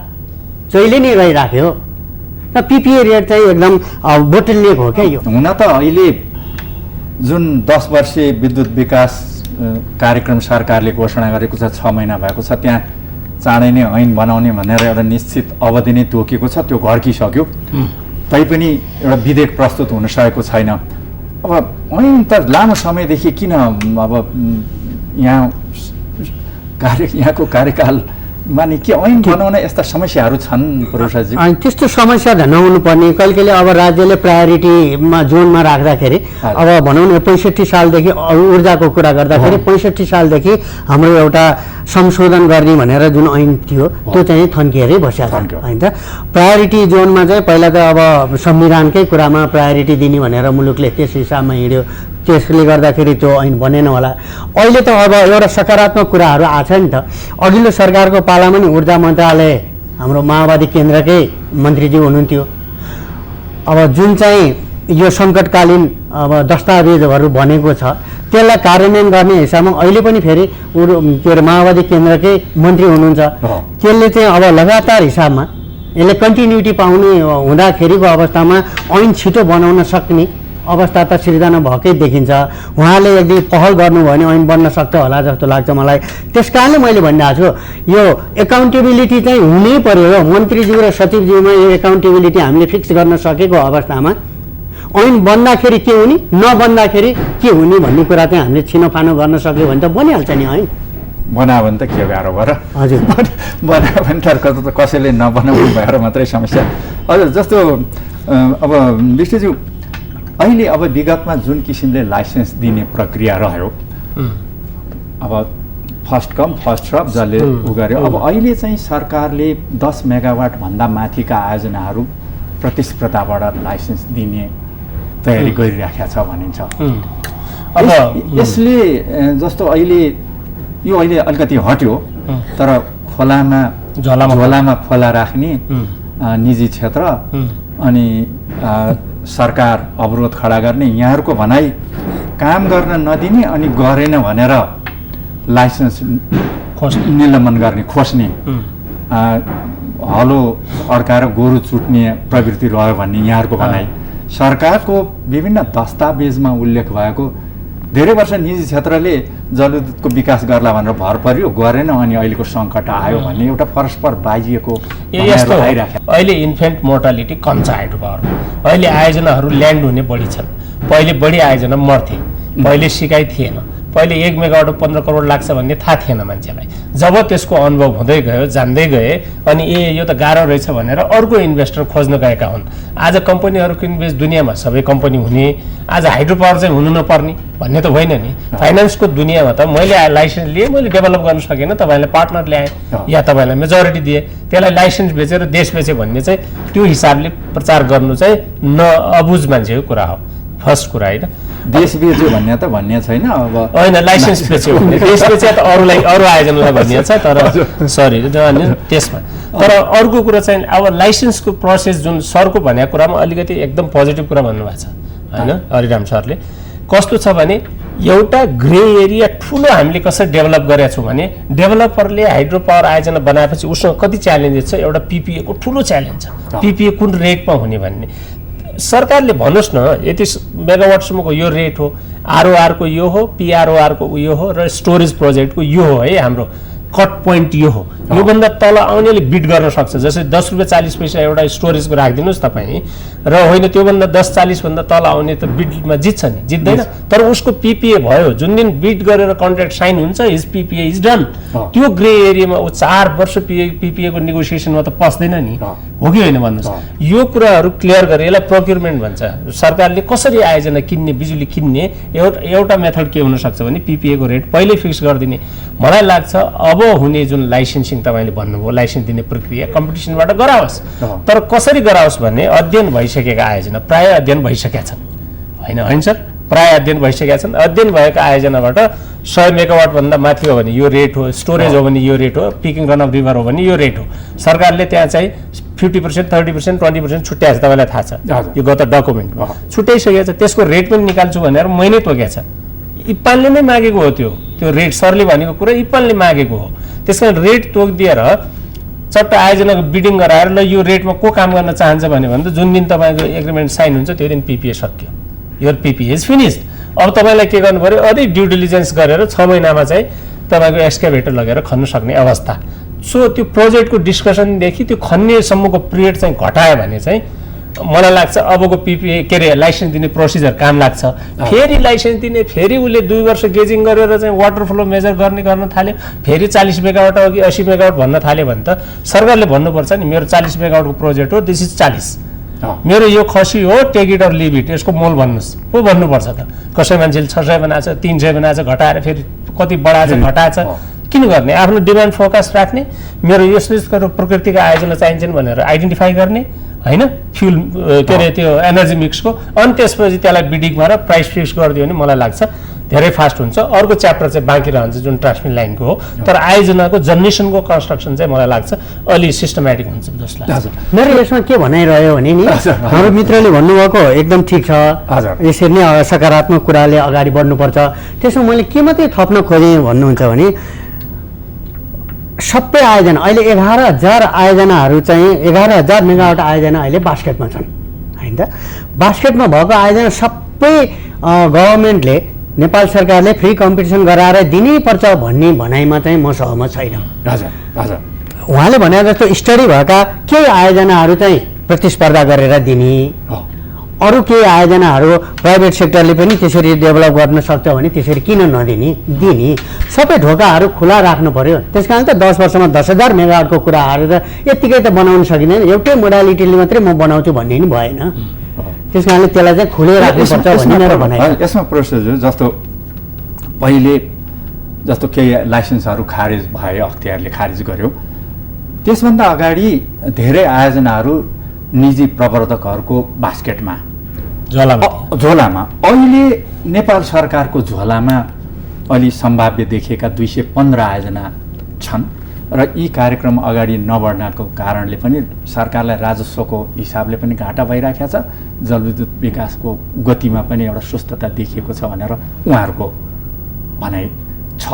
जहिले नै रहिराख्यो र पिपिए रेट चाहिँ एकदम बोटलनेक हो क्या यो। हुन त अहिले जुन 10 वर्षीय विद्युत विकास कार्यक्रम सरकारले घोषणा गरेको छ, 6 महिना भएको छ, त्यहाँ चाँडै नै ऐन बनाउने भनेर एउटा निश्चित अवधि नै तोकेको छ, त्यो घर्किसक्यो। तैपनि एउटा विधेयक प्रस्तुत हुन सकेको छैन। अब ऐन त लामो समयदेखि किन अब यहाँको कार्यकालमा नि के ऐन बनाउन यस्ता समस्याहरू छन् प्रसादजी? अनि त्यस्तो समस्या नहुनु पर्ने। कहिले कहिले अब राज्यले प्रायोरिटीमा जोनमा राख्दाखेरि अब भनौँ न 65 सालदेखि ऊर्जाको कुरा गर्दाखेरि 65 सालदेखि हाम्रो एउटा संशोधन गर्ने भनेर जुन ऐन थियो त्यो चाहिँ थन्किएरै बसेको छ होइन त। प्रायोरिटी जोनमा चाहिँ पहिला त अब संविधानकै कुरामा प्रायोरिटी दिने भनेर मुलुकले त्यस हिसाबमा हिँड्यो, त्यसले गर्दाखेरि त्यो ऐन बनेन होला। अहिले त अब एउटा सकारात्मक कुराहरू आएको छ नि त। अघिल्लो सरकारको पालामा नि ऊर्जा मन्त्रालय हाम्रो माओवादी केन्द्रकै मन्त्रीज्यू हुनुहुन्थ्यो। अब जुन चाहिँ यो सङ्कटकालीन अब दस्तावेजहरू बनेको छ त्यसलाई कार्यान्वयन गर्ने हिसाबमा अहिले पनि फेरि के अरे माओवादी केन्द्रकै मन्त्री हुनुहुन्छ। त्यसले चाहिँ अब लगातार हिसाबमा यसले कन्टिन्युटी पाउने हुँदाखेरिको अवस्थामा ऐन छिटो बनाउन सक्ने अवस्था त सिर्जना भएकै देखिन्छ। उहाँले यदि पहल गर्नुभयो भने ऐन बन्न सक्छ होला जस्तो लाग्छ मलाई। त्यस कारणले मैले भनिरहेको छु यो एकाउन्टेबिलिटी चाहिँ हुनै पर्यो हो। मन्त्रीज्यू र सचिवज्यूमा यो एकाउन्टेबिलिटी हामीले फिक्स गर्न सकेको अवस्थामा ऐन बन्दाखेरि के हुने, नबन्दाखेरि के हुने भन्ने कुरा चाहिँ हामीले छिनोफानो गर्न सक्यो भने त बनिहाल्छ नि ऐन। बनायो भने त के गाह्रो भएर? हजुर, बनायो भने त कसैले नबनाउनु भएर मात्रै समस्या। हजुर, जस्तो अब विष्णुज्यू अहिले अब विगतमा जुन किसिमले लाइसेन्स दिने प्रक्रिया रह्यो, अब फर्स्ट कम फर्स्ट सर्भ जसले उ गर्यो, अब अहिले चाहिँ सरकारले 10 मेगावाट भन्दा माथिका आयोजनाहरू प्रतिस्पर्धाबाट लाइसेन्स दिने तयारी गरिराखेको छ भनिन्छ। अब यसले जस्तो अहिले अलिकति हट्यो, तर झोलामा खोला राख्ने निजी क्षेत्र अनि सरकार अवरोध खडा गर्ने, यहाँहरूको भनाइ काम गर्न नदिने अनि गरेन भनेर लाइसेन्स निलम्बन गर्ने, खोज्ने, हलो अड्काएर गोरु चुट्ने प्रवृत्ति रह्यो भन्ने यहाँहरूको भनाइ। सरकारको विभिन्न दस्तावेजमा उल्लेख भएको धेरै वर्ष निजी क्षेत्रले जलविद्युतको विकास गर्ला भनेर भर पर्यो, गरेन, अनि अहिलेको सङ्कट आयो भन्ने एउटा परस्पर बाजिएको यस्तो आइरहेको। अहिले इन्फेन्ट मोर्टालिटी कम छ हाइड्रो पावरमा। अहिले आयोजनाहरू ल्यान्ड हुने बढी छन्। पहिले बढी आयोजना मर्थे, पहिले सिकाइ थिएन, पहिले 1 मेगावाट 15 करोड लाग्छ भन्ने थाहा थिएन मान्छेलाई। जब त्यसको अनुभव हुँदै गयो, जान्दै गए, अनि यो त गाह्रो रहेछ भनेर अर्को इन्भेस्टर खोज्न गएका हुन्। आज कम्पनीहरूको इन्भेस्ट दुनियाँमा सबै कम्पनी हुने, आज हाइड्रो पावर चाहिँ हुनु नपर्ने भन्ने त होइन नि। फाइनेन्सको दुनियाँमा त मैले लाइसेन्स लिएँ, मैले डेभलप गर्न सकेन, तपाईँलाई पार्टनर ल्याएँ या तपाईँलाई मेजोरिटी दिएँ, त्यसलाई लाइसेन्स बेचेर देश बेचेँ भन्ने चाहिँ त्यो हिसाबले प्रचार गर्नु चाहिँ नअबुझ मान्छेको कुरा हो। फर्स्ट कुरा होइन, देश बेच्यो भन्ने त भन्ने छैन। अब होइन, लाइसेन्स बेच्यो भने देश बेच्यो त अरू आयोजनालाई भनिएको छ, तर सरी त्यसमा। तर अर्को कुरा चाहिँ अब लाइसेन्सको प्रोसेस जुन सरको भनेको कुरामा अलिकति एकदम पोजिटिभ कुरा भन्नुभएको छ होइन हरिराम सरले। कस्तो छ भने एउटा ग्रे एरिया ठुलो हामीले कसरी डेभलप गरेका छौँ भने डेभलपरले हाइड्रो पावर आयोजना बनाएपछि उसँग कति च्यालेन्जेस छ। एउटा पिपिएको ठुलो च्यालेन्ज छ, पिपिए कुन रेटमा हुने भन्ने। सरकारले भन्नुहोस् न यति मेगावाटसम्मको यो रेट हो, आरओआरको यो हो, पिआरओआरको यो हो, र स्टोरेज प्रोजेक्टको यो हो है, हाम्रो कट पोइन्ट यो हो। योभन्दा तल आउनेले बिट गर्न सक्छ। जस्तै 10 रुपियाँ 40 पैसा एउटा स्टोरेजको राखिदिनुहोस् तपाईँ, र होइन त्योभन्दा 10-40 भन्दा तल आउने त बिटमा जित्छ नि, जित्दैन। तर उसको पिपिए भयो, जुन दिन बिट गरेर कन्ट्र्याक्ट साइन हुन्छ, हिज पिपिए इज डन। त्यो ग्रे एरियामा ऊ 4 वर्ष पिपिएको नेगोसिएसनमा त पस्दैन नि, हो कि होइन भन्नुहोस्। यो कुराहरू क्लियर गरेर यसलाई प्रोक्युरमेन्ट भन्छ। सरकारले कसरी आयोजना किन्ने, बिजुली किन्ने एउटा मेथड के हुनसक्छ भने पिपिएको रेट पहिल्यै फिक्स गरिदिने। मलाई लाग्छ अब हुने जुन लाइसेन्सिङ तपाईँले भन्नुभयो, लाइसेन्स दिने प्रक्रिया कम्पिटिसनबाट गराओस्, तर कसरी गराओस् भन्ने अध्ययन भइसकेका आयोजना प्रायः अध्ययन भइसकेका छन् होइन सर। प्राय अध्ययन भइसकेका छन्। अध्ययन भएका आयोजनाबाट 100 मेगावाटभन्दा माथि हो भने यो रेट हो, स्टोरेज हो भने यो रेट हो, पिकिङ रन अफ रिभर हो भने यो रेट हो। सरकारले त्यहाँ चाहिँ 50%, 30%, 20% छुट्याएको छ, तपाईँलाई थाहा छ, यो गत डकुमेन्टमा छुट्याइसकेको छ। त्यसको रेट पनि निकाल्छु भनेर मैले तोकेको छ। इप्पालले नै मागेको हो त्यो रेट, सरले भनेको कुरा इप्पालले मागेको हो। त्यस कारण रेट तोकिदिएर चट्ट आयोजनाको बिडिङ गराएर ल यो रेटमा को काम गर्न चाहन्छ भने जुन दिन तपाईँको एग्रिमेन्ट साइन हुन्छ त्यो दिन पिपिए सक्यो, योर पिपिए इज फिनिस्ड। अब तपाईँलाई के गर्नु पऱ्यो, अधिक ड्यु डिलिजेन्स गरेर 6 महिनामा चाहिँ तपाईँको एक्सकेभेटर लगेर खन्न सक्ने अवस्था। सो त्यो प्रोजेक्टको डिस्कसनदेखि त्यो खन्नेसम्मको पिरियड चाहिँ घटायो भने चाहिँ मलाई लाग्छ अबको पिपिए के अरे लाइसेन्स दिने प्रोसिजर काम लाग्छ। फेरि लाइसेन्स दिने, फेरि उसले 2 वर्ष गेजिङ गरेर चाहिँ वाटर फ्लो मेजर गर्न थाल्यो, फेरि 40 मेगावाट हो कि 80 मेगावाट भन्न थाल्यो भने त सरकारले भन्नुपर्छ नि मेरो 40 मेगावाटको प्रोजेक्ट हो, दिस इज 40, मेरो यो खसी हो, take it or leave it, यसको मोल भन्नुहोस् पो भन्नुपर्छ त। कसै मान्छेले 600 बनाएको छ, 300 बनाएको छ, घटाएर फेरि कति बढाएको छ, घटाएको छ, किन गर्ने? आफ्नो डिमान्ड फोकस राख्ने, मेरो यस्तो प्रकृतिका आयोजना चाहिन्छन् भनेर आइडेन्टिफाई गर्ने होइन, फ्युल के अरे त्यो एनर्जी मिक्सको, अनि त्यसपछि त्यसलाई बिडिङ गरेर प्राइस फिक्स गरिदियो भने मलाई लाग्छ धेरै फास्ट हुन्छ। अर्को च्याप्टर चाहिँ बाँकी रहन्छ जुन ट्रान्समिसन लाइनको हो, तर आयोजनाको जनरेसनको कन्स्ट्रक्सन चाहिँ मलाई लाग्छ अलि सिस्टमेटिक हुन्छ जस्तो लाग्छ। मेरो यसमा के भनाइरह्यो भने नि हाम्रो मित्रले भन्नुभएको एकदम ठिक छ, यसरी नै सकारात्मक कुराले अगाडि बढ्नुपर्छ। त्यसमा मैले के मात्रै थप्न खोजेँ भन्नुहुन्छ भने सबै आयोजना अहिले 11,000 आयोजनाहरू चाहिँ 11,000 मेगावाट आयोजना अहिले बास्केटमा छन् होइन त। बास्केटमा भएको आयोजना सबै गभर्मेन्टले, नेपाल सरकारले फ्री कम्पिटिसन गराएर दिनैपर्छ भन्ने भनाइमा चाहिँ म सहमत छैन। उहाँले भने जस्तो स्टडी भएका केही आयोजनाहरू चाहिँ प्रतिस्पर्धा गरेर दिने, अरू केही आयोजनाहरू प्राइभेट सेक्टरले पनि त्यसरी डेभलप गर्न सक्छ भने त्यसरी किन नदिने, दिने, सबै ढोकाहरू खुला राख्नु पर्यो। त्यस कारण त 10 वर्षमा 10,000 मेगावाटको कुराहरू त यत्तिकै त बनाउन सकिँदैन, एउटै मोडालिटीले मात्रै म बनाउँछु भन्ने नि भएन। त्यस कारणले त्यसलाई चाहिँ खुले राख्नुपर्छ भन्ने मेरो भनाइ। यसमा प्रोसेस जस्तो पहिले जस्तो केही लाइसेन्सहरू खारेज भए, अख्तियारले खारेज गर्यो, त्यसभन्दा अगाडि धेरै आयोजनाहरू निजी प्रवर्तकहरूको बास्केटमा झोलामा अहिले नेपाल सरकारको झोलामा अलि सम्भाव्य देखिएका 215 आयोजना छन् र यी कार्यक्रम अगाडि नबढ्नको कारणले पनि सरकारलाई राजस्वको हिसाबले पनि घाटा भइराखेको छ, जलविद्युत विकासको गतिमा पनि एउटा सुस्तता देखिएको छ भनेर उहाँहरूको भनाइ छ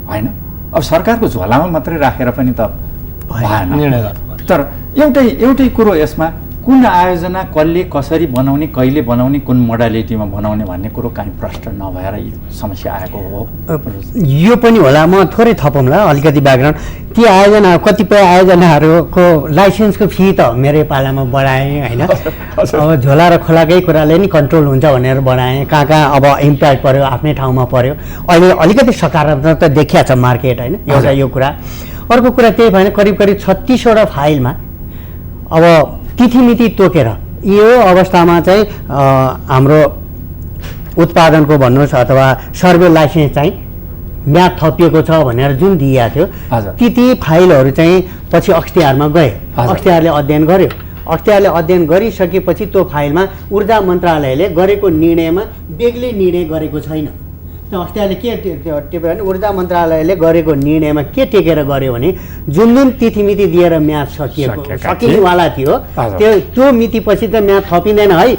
होइन। अब सरकारको झोलामा मात्रै राखेर पनि त भएन। तर एउटै कुरो यसमा कुन आयोजना कसले कसरी बनाउने, कहिले बनाउने, कुन मोडालिटीमा बनाउने भन्ने कुरो कहीँ प्रष्ट नभएर यो समस्या आएको हो। यो पनि होला, म थोरै थपौँला अलिकति ब्याकग्राउन्ड। ती आयोजना कतिपय आयोजनाहरूको लाइसेन्सको फी त मेरो पालामा बढाएँ होइन। अब झोला र खोलाकै कुराले नि कन्ट्रोल हुन्छ भनेर बढाएँ, कहाँ अब इम्प्याक्ट पऱ्यो, आफ्नै ठाउँमा पऱ्यो। अहिले अलिकति सकारात्मक त देखिया छ मार्केट होइन, एउटा यो कुरा। अर्को कुरा त्यही भएन, करिब 36वटा फाइलमा अब तिथिमिति तोकेर यो अवस्थामा चाहिँ हाम्रो उत्पादनको भन्नुहोस् अथवा सर्वे लाइसेन्स चाहिँ म्याद थपिएको छ भनेर जुन दिएको थियो ती फाइलहरू चाहिँ पछि अख्तियारमा गए। अख्तियारले अध्ययन गर्यो, अख्तियारले अध्ययन गरिसकेपछि त्यो फाइलमा ऊर्जा मन्त्रालयले गरेको निर्णयमा बेग्लै निर्णय गरेको छैन। अख्तियारले के टेक्यो भने ऊर्जा मन्त्रालयले गरेको निर्णयमा के टेकेर गर्यो भने जुन जुन तिथिमिति दिएर म्याद सकिनेवाला थियो त्यो मितिपछि त म्याद थपिँदैन है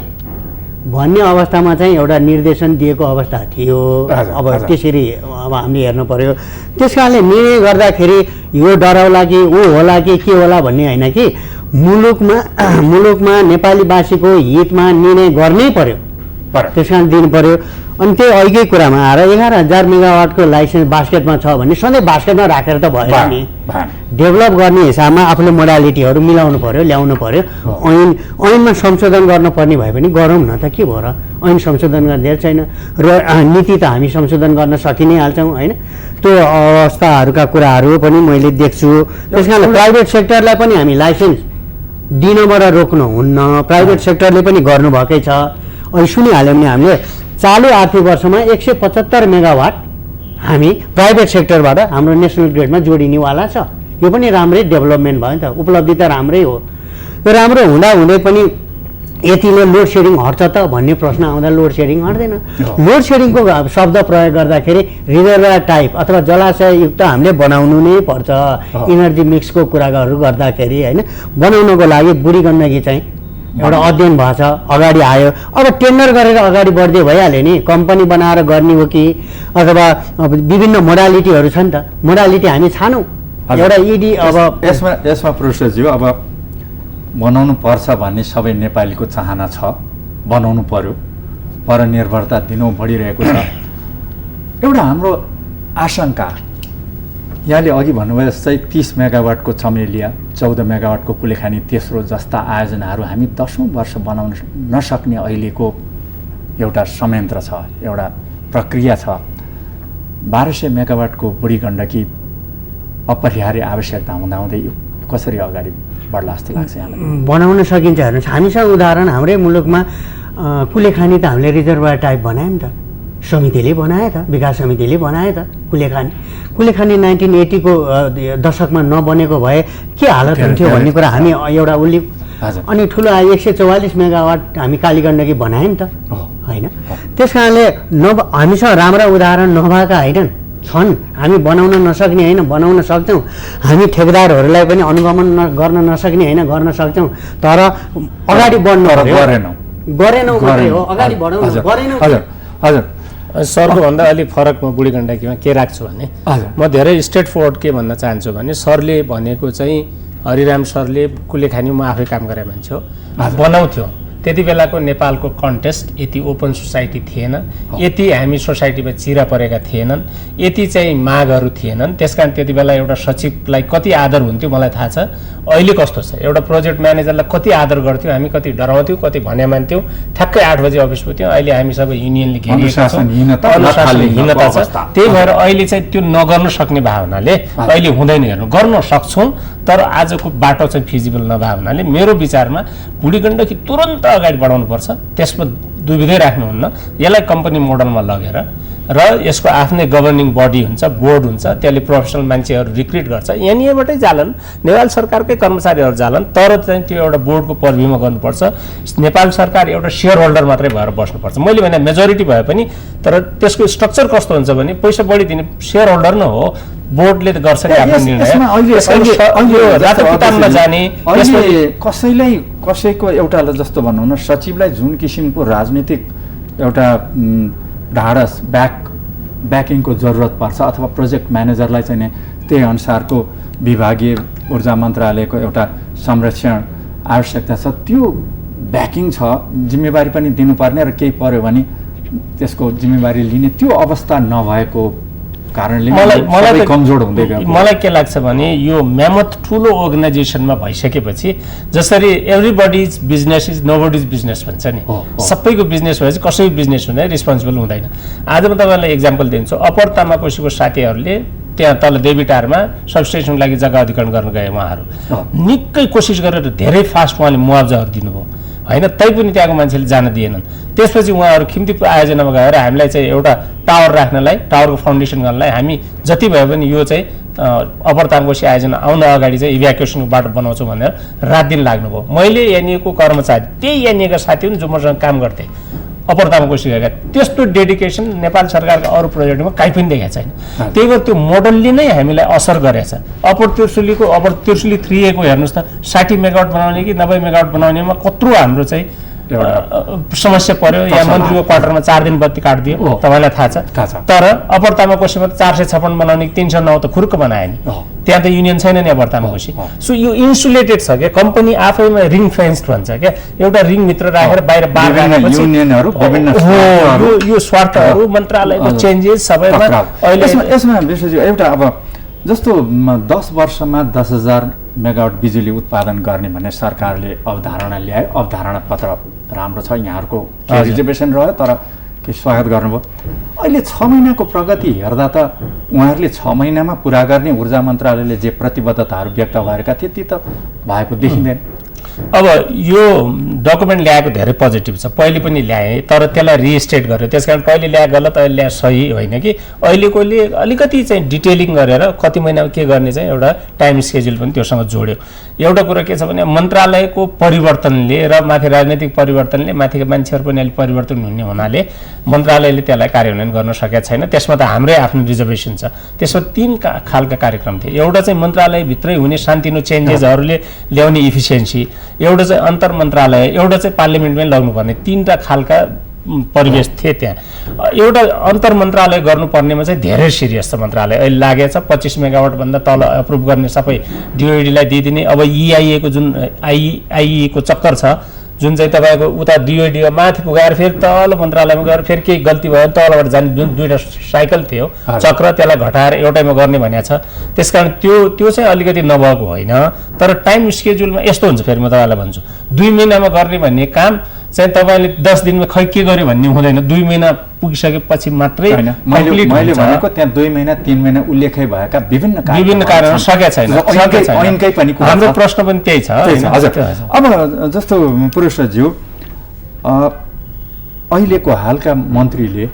भन्ने अवस्थामा चाहिँ एउटा निर्देशन दिएको अवस्था थियो। अब त्यसरी अब हामीले हेर्नु पर्यो। त्यस कारणले निर्णय गर्दाखेरि यो डराउला कि ऊ होला कि के होला भन्ने होइन कि मुलुकमा नेपालीवासीको हितमा निर्णय गर्नै पर्यो, त्यस कारण दिनु पर्यो। अनि त्यही अहिलेकै कुरामा आएर 11,000 मेगावाटको लाइसेन्स बास्केटमा छ भने सधैँ बास्केटमा राखेर त भएन नि। डेभलप गर्ने हिसाबमा आफूले मोडालिटीहरू मिलाउनु पर्यो, ल्याउनु पर्यो। ऐनमा संशोधन गर्नुपर्ने भए पनि गरौँ न त, के भयो र? ऐन संशोधन गरिदिएको छैन र नीति त हामी संशोधन गर्न सकि नै हाल्छौँ होइन। त्यो अवस्थाहरूका कुराहरू पनि मैले देख्छु। त्यस कारण प्राइभेट सेक्टरलाई पनि हामी लाइसेन्स दिनबाट रोक्नुहुन्न, प्राइभेट सेक्टरले पनि गर्नुभएकै छ। अहिले सुनिहाल्यो भने हामीले चालु आर्थिक वर्षमा 175 मेगावाट हामी प्राइभेट सेक्टरबाट हाम्रो नेसनल ग्रिडमा जोडिनेवाला छ। यो पनि राम्रै डेभलपमेन्ट भयो नि त, उपलब्धि त राम्रै हो। यो राम्रो हुँदाहुँदै पनि यतिले लोड सेडिङ हट्छ त भन्ने प्रश्न आउँदा लोड सेडिङ हट्दैन। लोड सेडिङको शब्द प्रयोग गर्दाखेरि रिजर्भर टाइप अथवा जलाशययुक्त हामीले बनाउनु नै पर्छ। इनर्जी मिक्सको कुराहरू गर्दाखेरि होइन, बनाउनको लागि बुढी गण्डकी चाहिँ एउटा अध्ययन भएको छ, अगाडि आयो। अब टेन्डर गरेर अगाडि बढ्दै भइहाल्यो नि, कम्पनी बनाएर गर्ने हो कि अथवा विभिन्न मोडालिटीहरू छ नि त, मोडालिटी हामी छानौँ एउटा इडी। अब यसमा प्रोफेसरज्यू अब बनाउनु पर्छ भन्ने सबै नेपालीको चाहना छ, बनाउनु पर्यो, परनिर्भरता दिनौँ बढिरहेको छ। एउटा हाम्रो आशंका यहाँले अघि भन्नुभयो जस्तै 30 मेगावाटको चमेलिया, 14 मेगावाटको कुलेखानी तेस्रो जस्ता आयोजनाहरू हामी 10औं वर्ष बनाउन नसक्ने अहिलेको एउटा संयन्त्र छ, एउटा प्रक्रिया छ। 1200 मेगावाटको बुढी गण्डकी अपरिहार्य आवश्यकता हुँदाहुँदै कसरी अगाडि बढ्ला जस्तो लाग्छ यहाँलाई? बनाउन सकिन्छ। हेर्नुहोस्, हामीसँग उदाहरण हाम्रै मुलुकमा कुलेखानी त हामीले रिजर्भर टाइप बनायौँ नि त, समितिले बनायो त, विकास समितिले बनायो त। कुलेखानी 1980 को दशकमा नबनेको भए के हालत हुन्थ्यो भन्ने कुरा हामी एउटा उल्लेख। अनि ठुलो 144 मेगावाट हामी कालीगण्डकी बनायौँ त होइन। त्यस कारणले हामीसँग राम्रा उदाहरण नभएका होइनन्, छन्। हामी बनाउन नसक्ने होइन, बनाउन सक्छौँ। हामी ठेकेदारहरूलाई पनि अनुगमन गर्न नसक्ने होइन, गर्न सक्छौँ। तर अगाडि बढ्नु गरेनौँ मात्रै हो, अगाडि बढाउनु गरेनौँ। हजुर सरको भन्दा अलिक फरक म बुढी गण्डकीमा के राख्छु भने, म धेरै स्ट्रेट फरवर्ड के भन्न चाहन्छु भने, सरले भनेको चाहिँ हरिराम सरले कुलेखानीमा आफै काम गरे मान्छे हो, बनाउँथ्यो। त्यति बेलाको नेपालको कन्टेस्ट यति ओपन सोसाइटी थिएन, यति हामी सोसाइटीमा चिरा परेका थिएनन्, यति चाहिँ मागहरू थिएनन्। त्यसकारण त्यति बेला एउटा सचिवलाई कति आदर हुन्थ्यो मलाई थाहा छ। अहिले कस्तो छ, एउटा प्रोजेक्ट म्यानेजरलाई कति आदर गर्थ्यौँ हामी, कति डराउँथ्यौँ, कति भने मान्थ्यौँ। ठ्याक्कै 8 बजे अफिस पुग्थ्यौँ। अहिले हामी सबै युनियनले घेरिएका छौँ, अनुशासनहीनता छ। त्यही भएर अहिले चाहिँ त्यो नगर्न सक्ने भावनाले अहिले हुँदैन। हेर्नु, गर्न सक्छौँ तर आजको बाटो चाहिँ फिजिबल नभए हुनाले मेरो विचारमा बुढी गण्डकी तुरन्त अगाडि बढाउनुपर्छ। त्यसमा दुविधै राख्नुहुन्न। यसलाई कम्पनी मोडलमा लगेर र यसको आफ्नै गभर्निङ बडी हुन्छ, बोर्ड हुन्छ, त्यसले प्रोफेसनल मान्छेहरू रिक्रुट गर्छ, यहाँनिरबाटै जालन, नेपाल सरकारकै कर्मचारीहरू जालन। तर चाहिँ त्यो एउटा बोर्डको पर्भ्यूमा गर्नुपर्छ। नेपाल सरकार एउटा सेयर होल्डर मात्रै भएर बस्नुपर्छ। मैले भने मेजोरिटी भए पनि, तर त्यसको स्ट्रक्चर कस्तो हुन्छ भने पैसा बढी दिने सेयर होल्डर न हो, बोर्डले गर्छ नि आफ्नो निर्णय। रातोकिताबमा जाने कसैलाई कसैको एउटा जस्तो भनौँ न, सचिवलाई जुन किसिमको राजनीतिक एउटा ढाडस ब्याकिङको जरुरत पर्छ अथवा प्रोजेक्ट म्यानेजरलाई चाहिँ नि त्यही अनुसारको विभागीय ऊर्जा मन्त्रालयको एउटा संरक्षण आवश्यकता छ, त्यो ब्याकिङ छ, जिम्मेवारी पनि दिनुपर्ने र केही पर्यो भने त्यसको जिम्मेवारी लिने त्यो अवस्था नभएको कारणले मलाई कमजोर हुँदै गयो। मलाई के लाग्छ भने यो म्यामथ ठुलो अर्गनाइजेसनमा भइसकेपछि, जसरी everybody is business is nobody is business भन्छ नि, सबैको बिजनेस भएपछि कसैको बिजनेस हुँदैन, रिस्पोन्सिबल हुँदैन। आज म तपाईँलाई इक्जाम्पल दिन्छु। अप्पर तामाकोसीको साथीहरूले त्यहाँ तल देवीटारमा सबस्टेसनको लागि जग्गा अधिग्रहण गर्न गए। उहाँहरू निकै कोसिस गरेर धेरै फास्ट उहाँले मुआवजाहरू दिनुभयो होइन, तैपनि त्यहाँको मान्छेले जान दिएनन्। त्यसपछि उहाँहरू खिम्ती आयोजनामा गएर हामीलाई चाहिँ एउटा टावर राख्नलाई, टावरको फाउन्डेसन गर्नलाई हामी जति भयो भने यो चाहिँ अप्पर तामाकोसी आयोजना आउन अगाडि चाहिँ इभ्याकुएसनको बाटो बनाउँछौँ भनेर रात दिन लाग्नुभयो। मैले एनइएको कर्मचारी, त्यही एनइएका साथी हुन् जो मसँग काम गर्थे अप्पर तामाकोसी गएका, त्यस्तो डेडिकेसन नेपाल सरकारका अरू प्रोजेक्टमा कहीँ पनि देखाएको छैन। त्यही भएर त्यो मोडलले नै हामीलाई असर गरेछ। अप्पर त्रिशुली 3A को हेर्नुहोस् त, 60 मेगावाट बनाउने कि 90 मेगावाट बनाउनेमा कत्रो हाम्रो चाहिँ समस्या पर्यो। यहाँ मन्त्रीको क्वार्टरमा 4 दिन बत्ती काटिदियो, तपाईँलाई थाहा छ। तर अप्पर तामाकोसीमा 456 बनाउने 309 त खुर्क बनायो नि, त्यहाँ त युनियन छैन नि अप्पर तामाकोसी। सो यो इन्सुलेटेड छ क्या, कम्पनी आफैमा रिङ फेन्स्ड भन्छ क्या, एउटा रिङभित्र राखेर बाहिर बार राखेपछि यो स्वार्थहरू मन्त्रालयको चेन्जेस सबैमा अहिले यसमा विशेषज्यू एउटा अब जस्तो 10 वर्षमा 10,000 मेगावाट बिजुली उत्पादन गर्ने भन्ने सरकारले अवधारणा ल्यायो। अवधारणा पत्र राम्रो छ, यहाँहरूको रिजर्भेसन रह्यो तर केही स्वागत गर्नुभयो। अहिले 6 महिनाको प्रगति हेर्दा त उहाँहरूले 6 महिनामा पुरा गर्ने ऊर्जा मन्त्रालयले जे प्रतिबद्धताहरू व्यक्त गरेका थिए ती त भएको देखिँदैन। अब यो डकुमेन्ट ल्याएको धेरै पोजिटिभ छ, पहिले पनि ल्याएँ तर त्यसलाई रिस्टेट गर्यो, त्यसकारण पहिले ल्याए गलत अहिले ल्याए सही होइन कि अहिलेकोले अलिकति चाहिँ डिटेलिङ गरेर कति महिनामा के गर्ने चाहिँ एउटा टाइम स्केड्युल पनि त्योसँग जोड्यो। एउटा कुरा के छ भने मन्त्रालयको परिवर्तनले र माथि राजनैतिक परिवर्तनले माथिका मान्छेहरू पनि अलिक परिवर्तन हुने हुनाले मन्त्रालयले त्यसलाई कार्यान्वयन गर्न सकेको छैन। त्यसमा त हाम्रै आफ्नो रिजर्भेसन छ। त्यसमा 3 खालका कार्यक्रम थिए। एउटा चाहिँ मन्त्रालयभित्रै हुने सानतिनो चेन्जेसहरूले ल्याउने इफिसियन्सी, एउटा चाहिँ अन्तर मन्त्रालय, एउटा चाहिँ पार्लिमेन्टमै लग्नुपर्ने, 3टा खालका परिवेश थिए त्यहाँ। एउटा अन्तर मन्त्रालय गर्नुपर्नेमा चाहिँ धेरै सिरियस छ मन्त्रालय। अहिले लागेको छ 25 मेगावाटभन्दा तल एप्रुभ गर्ने सबै डिओइडीलाई दिइदिने। अब इआइएको जुन आइईको चक्कर छ, जुन चाहिँ तपाईँको उता डिओइडीमा माथि पुगाएर फेरि तल मन्त्रालयमा गएर फेरि केही गल्ती भयो तलबाट जाने जुन 2टा साइकल थियो चक्र, त्यसलाई घटाएर एउटैमा गर्ने भनेको छ। त्यसकारण त्यो चाहिँ अलिकति नभएको होइन। तर टाइम स्केड्युलमा यस्तो हुन्छ, फेरि म तपाईँलाई भन्छु 2 महिनामा गर्ने भन्ने काम चाहिँ तपाईँले 10 दिनमा खै के गर्यो भन्ने हुँदैन। 2 महिना पुगिसकेपछि मात्रै मैले भनेको त्यहाँ 2 महिना 3 महिना उल्लेखै भएका विभिन्न कारणहरू सकेका छैन। हाम्रो प्रश्न पनि त्यही छ। हजुर, अब जस्तो पुरुषज्यू अहिलेको हालका मन्त्रीले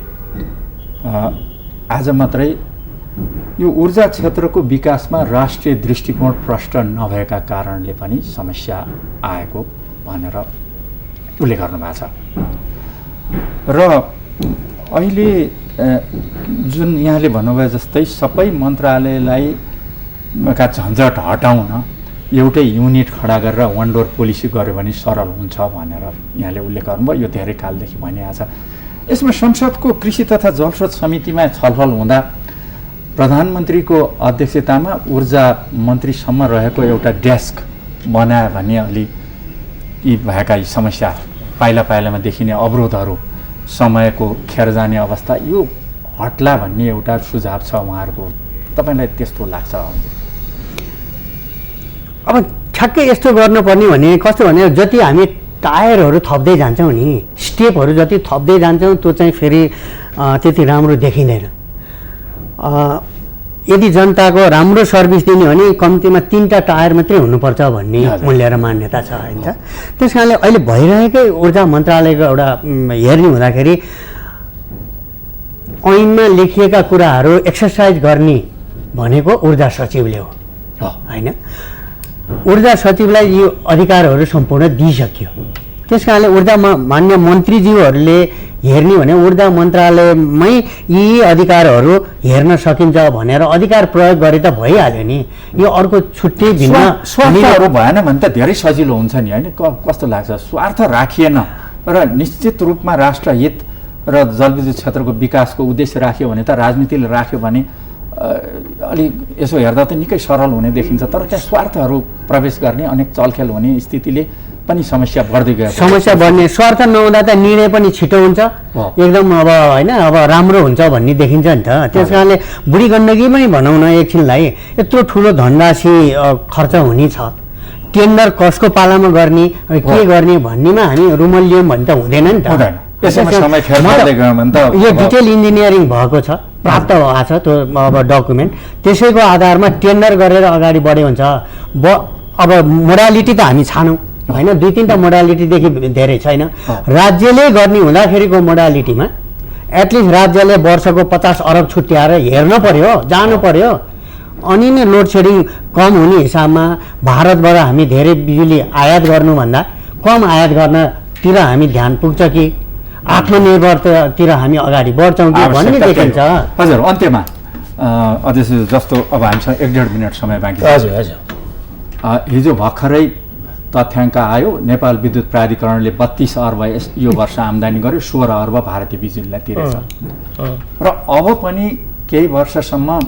आज मात्रै यो ऊर्जा क्षेत्रको विकासमा राष्ट्रिय दृष्टिकोण प्रष्ट नभएका कारणले पनि समस्या आएको भनेर उल्लेख गर्नुभएको छ। र अहिले जुन यहाँले भन्नुभयो जस्तै सबै मन्त्रालयलाई का झन्झट हटाउन एउटै युनिट खडा गरेर वान डोर पोलिसी गर्यो भने सरल हुन्छ भनेर यहाँले उल्लेख गर्नुभयो। यो धेरै कालदेखि भनिएको छ। यसमा संसदको कृषि तथा जलस्रोत समितिमा छलफल हुँदा प्रधानमन्त्रीको अध्यक्षतामा ऊर्जा मन्त्रीसम्म रहेको एउटा डेस्क बनायो भने अलि यी भएका यी समस्या पाइला पाइलामा देखिने अवरोधहरू, समयको खेर जाने अवस्था, यो हट्ला भन्ने एउटा सुझाव छ उहाँहरूको। तपाईँलाई त्यस्तो लाग्छ? अब ठ्याक्कै यस्तो गर्नुपर्ने भने कस्तो भने जति हामी टायरहरू थप्दै जान्छौँ नि, स्टेपहरू जति थप्दै जान्छौँ त्यो चाहिँ फेरि त्यति राम्रो देखिँदैन। यदि जनताको राम्रो सर्भिस दिने भने कम्तीमा 3टा टायर मात्रै हुनुपर्छ भन्ने मूल्य र मान्यता छ होइन त। त्यस कारणले अहिले भइरहेकै ऊर्जा मन्त्रालयको एउटा हेर्ने हुँदाखेरि ऐनमा लेखिएका कुराहरू एक्सर्साइज गर्ने भनेको ऊर्जा सचिवले हो होइन। ऊर्जा सचिवलाई यो अधिकारहरू सम्पूर्ण दिइसक्यो। त्यस कारणले ऊर्जामा मान्य मन्त्रीज्यूहरूले हेर्ने भने ऊर्जा मन्त्रालयमै यी अधिकारहरू हेर्न सकिन्छ भनेर अधिकार प्रयोग गरे त भइहाल्यो नि। यो अर्को छुट्टै भिन्न स्वार्थहरू भएन भने त धेरै सजिलो हुन्छ नि होइन? कस्तो लाग्छ? स्वार्थ राखिएन र निश्चित रूपमा राष्ट्रहित र जलविद्युत क्षेत्रको विकासको उद्देश्य राख्यो भने त राजनीतिले राख्यो भने अलि यसो हेर्दा त निकै सरल हुने देखिन्छ। तर त्यहाँ स्वार्थहरू प्रवेश गर्ने अनेक चलखेल हुने स्थितिले पनि समस्या बढ्दै गयो। समस्या बढ्ने, स्वार्थ नहुँदा त निर्णय पनि छिटो हुन्छ एकदम, अब होइन अब राम्रो हुन्छ भन्ने देखिन्छ नि त। त्यस कारणले बुढी गण्डकीमै भनौँ न एकछिनलाई यत्रो ठुलो धनराशि खर्च हुने छ, टेन्डर कसको पालामा गर्ने के गर्ने भन्नेमा हामी रुमल्यौँ भने त हुँदैन नि त। यो डिटेल इन्जिनियरिङ भएको छ, प्राप्त भएको छ त्यो अब डकुमेन्ट, त्यसैको आधारमा टेन्डर गरेर अगाडि बढ्यो हुन्छ। अब मोडालिटी त हामी छानौँ होइन, 2-3टा मोडालिटीदेखि धेरै छैन। राज्यले गर्ने हुँदाखेरिको मोडालिटीमा एटलिस्ट राज्यले वर्षको 50 अरब छुट्याएर हेर्न पर्यो, जानु पर्यो। अनि नै लोड सेडिङ कम हुने हिसाबमा भारतबाट हामी धेरै बिजुली आयात गर्नुभन्दा कम आयात गर्नतिर हामी ध्यान पुग्छ कि आत्मनिर्भरतातिर हामी अगाडि बढ्छौँ कि भन्ने देखिन्छ। हजुर, अन्त्यमा अध्यक्ष जस्तो अब हामीसँग 1.5 मिनट समय बाँकी छ। हजुर हजुर, हिजो भर्खरै तथ्याङ्क आयो, नेपाल विद्युत प्राधिकरणले 32 अर्ब यो वर्ष आम्दानी गर्यो, 16 अर्ब भारतीय बिजुलीलाई तिरेछ। र अब पनि केही वर्षसम्म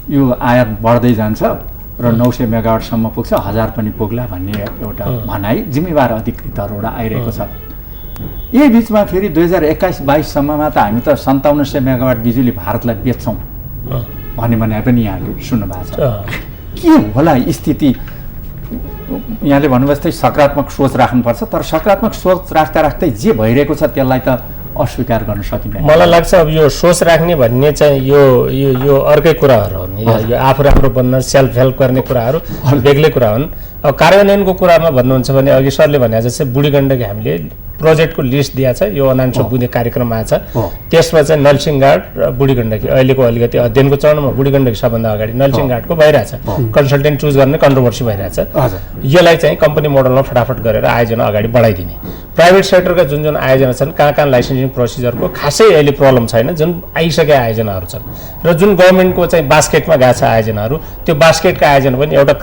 यो आयात बढ्दै जान्छ र 900 मेगावाटसम्म पुग्छ, 1000 पनि पुग्ला भन्ने एउटा भनाइ जिम्मेवार अधिकृतहरूबाट आइरहेको छ। यही बिचमा फेरि 2021-22 सम्ममा त हामी त 5700 मेगावाट बिजुली भारतलाई बेच्छौँ भन्ने भनाइ पनि यहाँले सुन्नु भएको छ। के होला स्थिति? यहाँले भन्नुभयो जस्तै सकारात्मक सोच राख्नुपर्छ, तर सकारात्मक सोच राख्दा राख्दै जे भइरहेको छ त्यसलाई त अस्वीकार गर्न सकिँदैन? मलाई लाग्छ अब यो सोच राख्ने भन्ने चाहिँ यो अर्कै कुराहरू हुन्। यो आफू राम्रो बन्न सेल्फ हेल्प गर्ने कुराहरू बेग्लै कुरा हुन्। अब कार्यान्वयनको कुरामा भन्नुहुन्छ भने अघि सरले भने जस्तै बुढी गण्डकी हामीले प्रोजेक्टको लिस्ट दिएको छ, यो अनान्सो बुँदे कार्यक्रम आएको छ। त्यसमा चाहिँ नलसिंहघाट र बुढी गण्डकी अहिलेको अलिकति अध्ययनको चरणमा बुढी गण्डकी सबभन्दा अगाडि नलसिंहघाटको भइरहेछ, कन्सल्टेन्ट चुज गर्ने कन्ट्रोभर्सी भइरहेछ। यसलाई चाहिँ कम्पनी मोडलमा फटाफट गरेर आयोजना अगाडि बढाइदिने। प्राइभेट सेक्टरका जुन जुन आयोजना छन् कहाँ लाइसेन्सिङ प्रोसिजरको खासै अहिले प्रब्लम छैन, जुन आइसकेका आयोजनाहरू छन् र जुन गभर्मेन्टको चाहिँ बास्केटमा गएको छ आयोजनाहरू, त्यो बास्केटका आयोजना पनि एउटा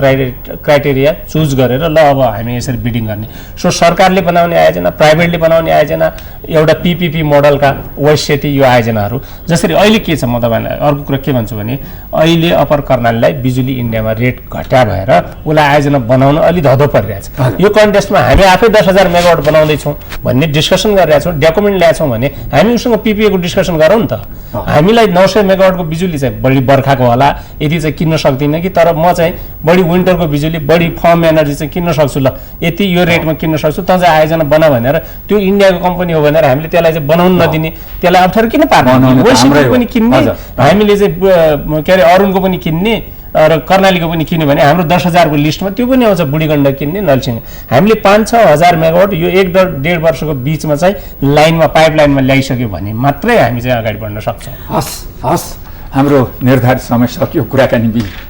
क्राइटेरिया चुज गरेर ल अब हामी यसरी बिडिङ गर्ने। सो सरकारले बनाउने आयोजना, प्राइभेटले बनाउने आयोजना, एउटा पिपिपी मोडलका वैश्यती यो आयोजनाहरू जसरी अहिले के छ, म तपाईँलाई अर्को कुरा के भन्छु भने अहिले अप्पर कर्णालीलाई बिजुली इन्डियामा रेट घट्या भएर उसलाई आयोजना बनाउन अलि धधो परिरहेछ। यो कन्टेस्टमा हामी आफै 10,000 मेगावाट बनाउँदैछौँ भन्ने डिस्कसन गरिरहेछौँ, डकुमेन्ट ल्याएछौँ भने हामी उसँग पिपिएको डिस्कसन गरौँ नि त। हामीलाई 900 मेगावाटको बिजुली चाहिँ बढी बर्खाको होला यति चाहिँ किन्न सक्दिनँ कि, तर म चाहिँ बढी विन्टरको बिजुली, बढी फर्म एनर्जी चाहिँ किन्न सक्छु, ल यति यो रेटमा किन्न सक्छु, त चाहिँ आयोजना बना भनेर त्यो इन्डियाको कम्पनी हो भनेर हामीले त्यसलाई चाहिँ बनाउन नदिने, त्यसलाई अप्ठ्यारो किन पार्ने? वैश्विकको पनि किन्ने, हामीले चाहिँ के अरे अरुणको पनि किन्ने र कर्णालीको पनि किन्यो भने हाम्रो 10,000 को लिस्टमा त्यो पनि आउँछ, बुढी गण्डकी किन्ने, नलसिंह। हामीले 5-6 हजार मेगावाट यो 1-1.5 वर्षको बिचमा चाहिँ लाइनमा पाइपलाइनमा ल्याइसक्यो भने मात्रै हामी चाहिँ अगाडि बढ्न सक्छौँ। हस् हाम्रो निर्धारित समय सकियो। कुराकानी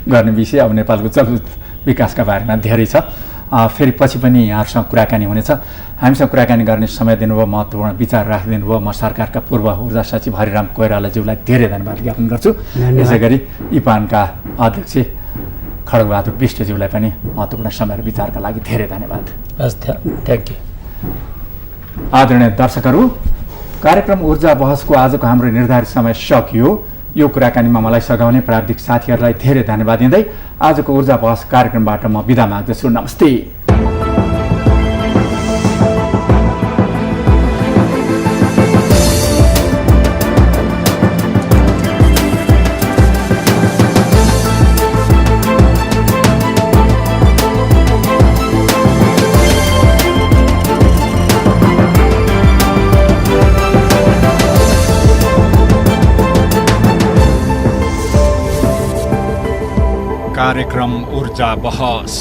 गर्ने विषय अब नेपालको जलविद्युत विकासका बारेमा धेरै छ, फेरि पछि पनि यहाँहरूसँग कुराकानी हुनेछ। हामीसँग कुराकानी गर्ने समय दिनुभयो, महत्त्वपूर्ण विचार राखिदिनु भयो। म सरकारका पूर्व ऊर्जा सचिव हरिराम कोइरालाज्यूलाई धेरै धन्यवाद ज्ञापन गर्छु। यसै गरी इपानका अध्यक्ष खड्गबहादुर विष्टज्यूलाई पनि महत्त्वपूर्ण समय र विचारका लागि धेरै धन्यवाद। हस्, थ्याङ्क यू। आदरणीय दर्शकहरू, कार्यक्रम ऊर्जा बहसको आजको हाम्रो निर्धारित समय सकियो। यो कुराकानीमा मलाई सघाउने प्राविधिक साथीहरूलाई धेरै धन्यवाद दिँदै आजको ऊर्जा बहस कार्यक्रमबाट म बिदा माग्दछु। नमस्ते। कार्यक्रम ऊर्जा बहस।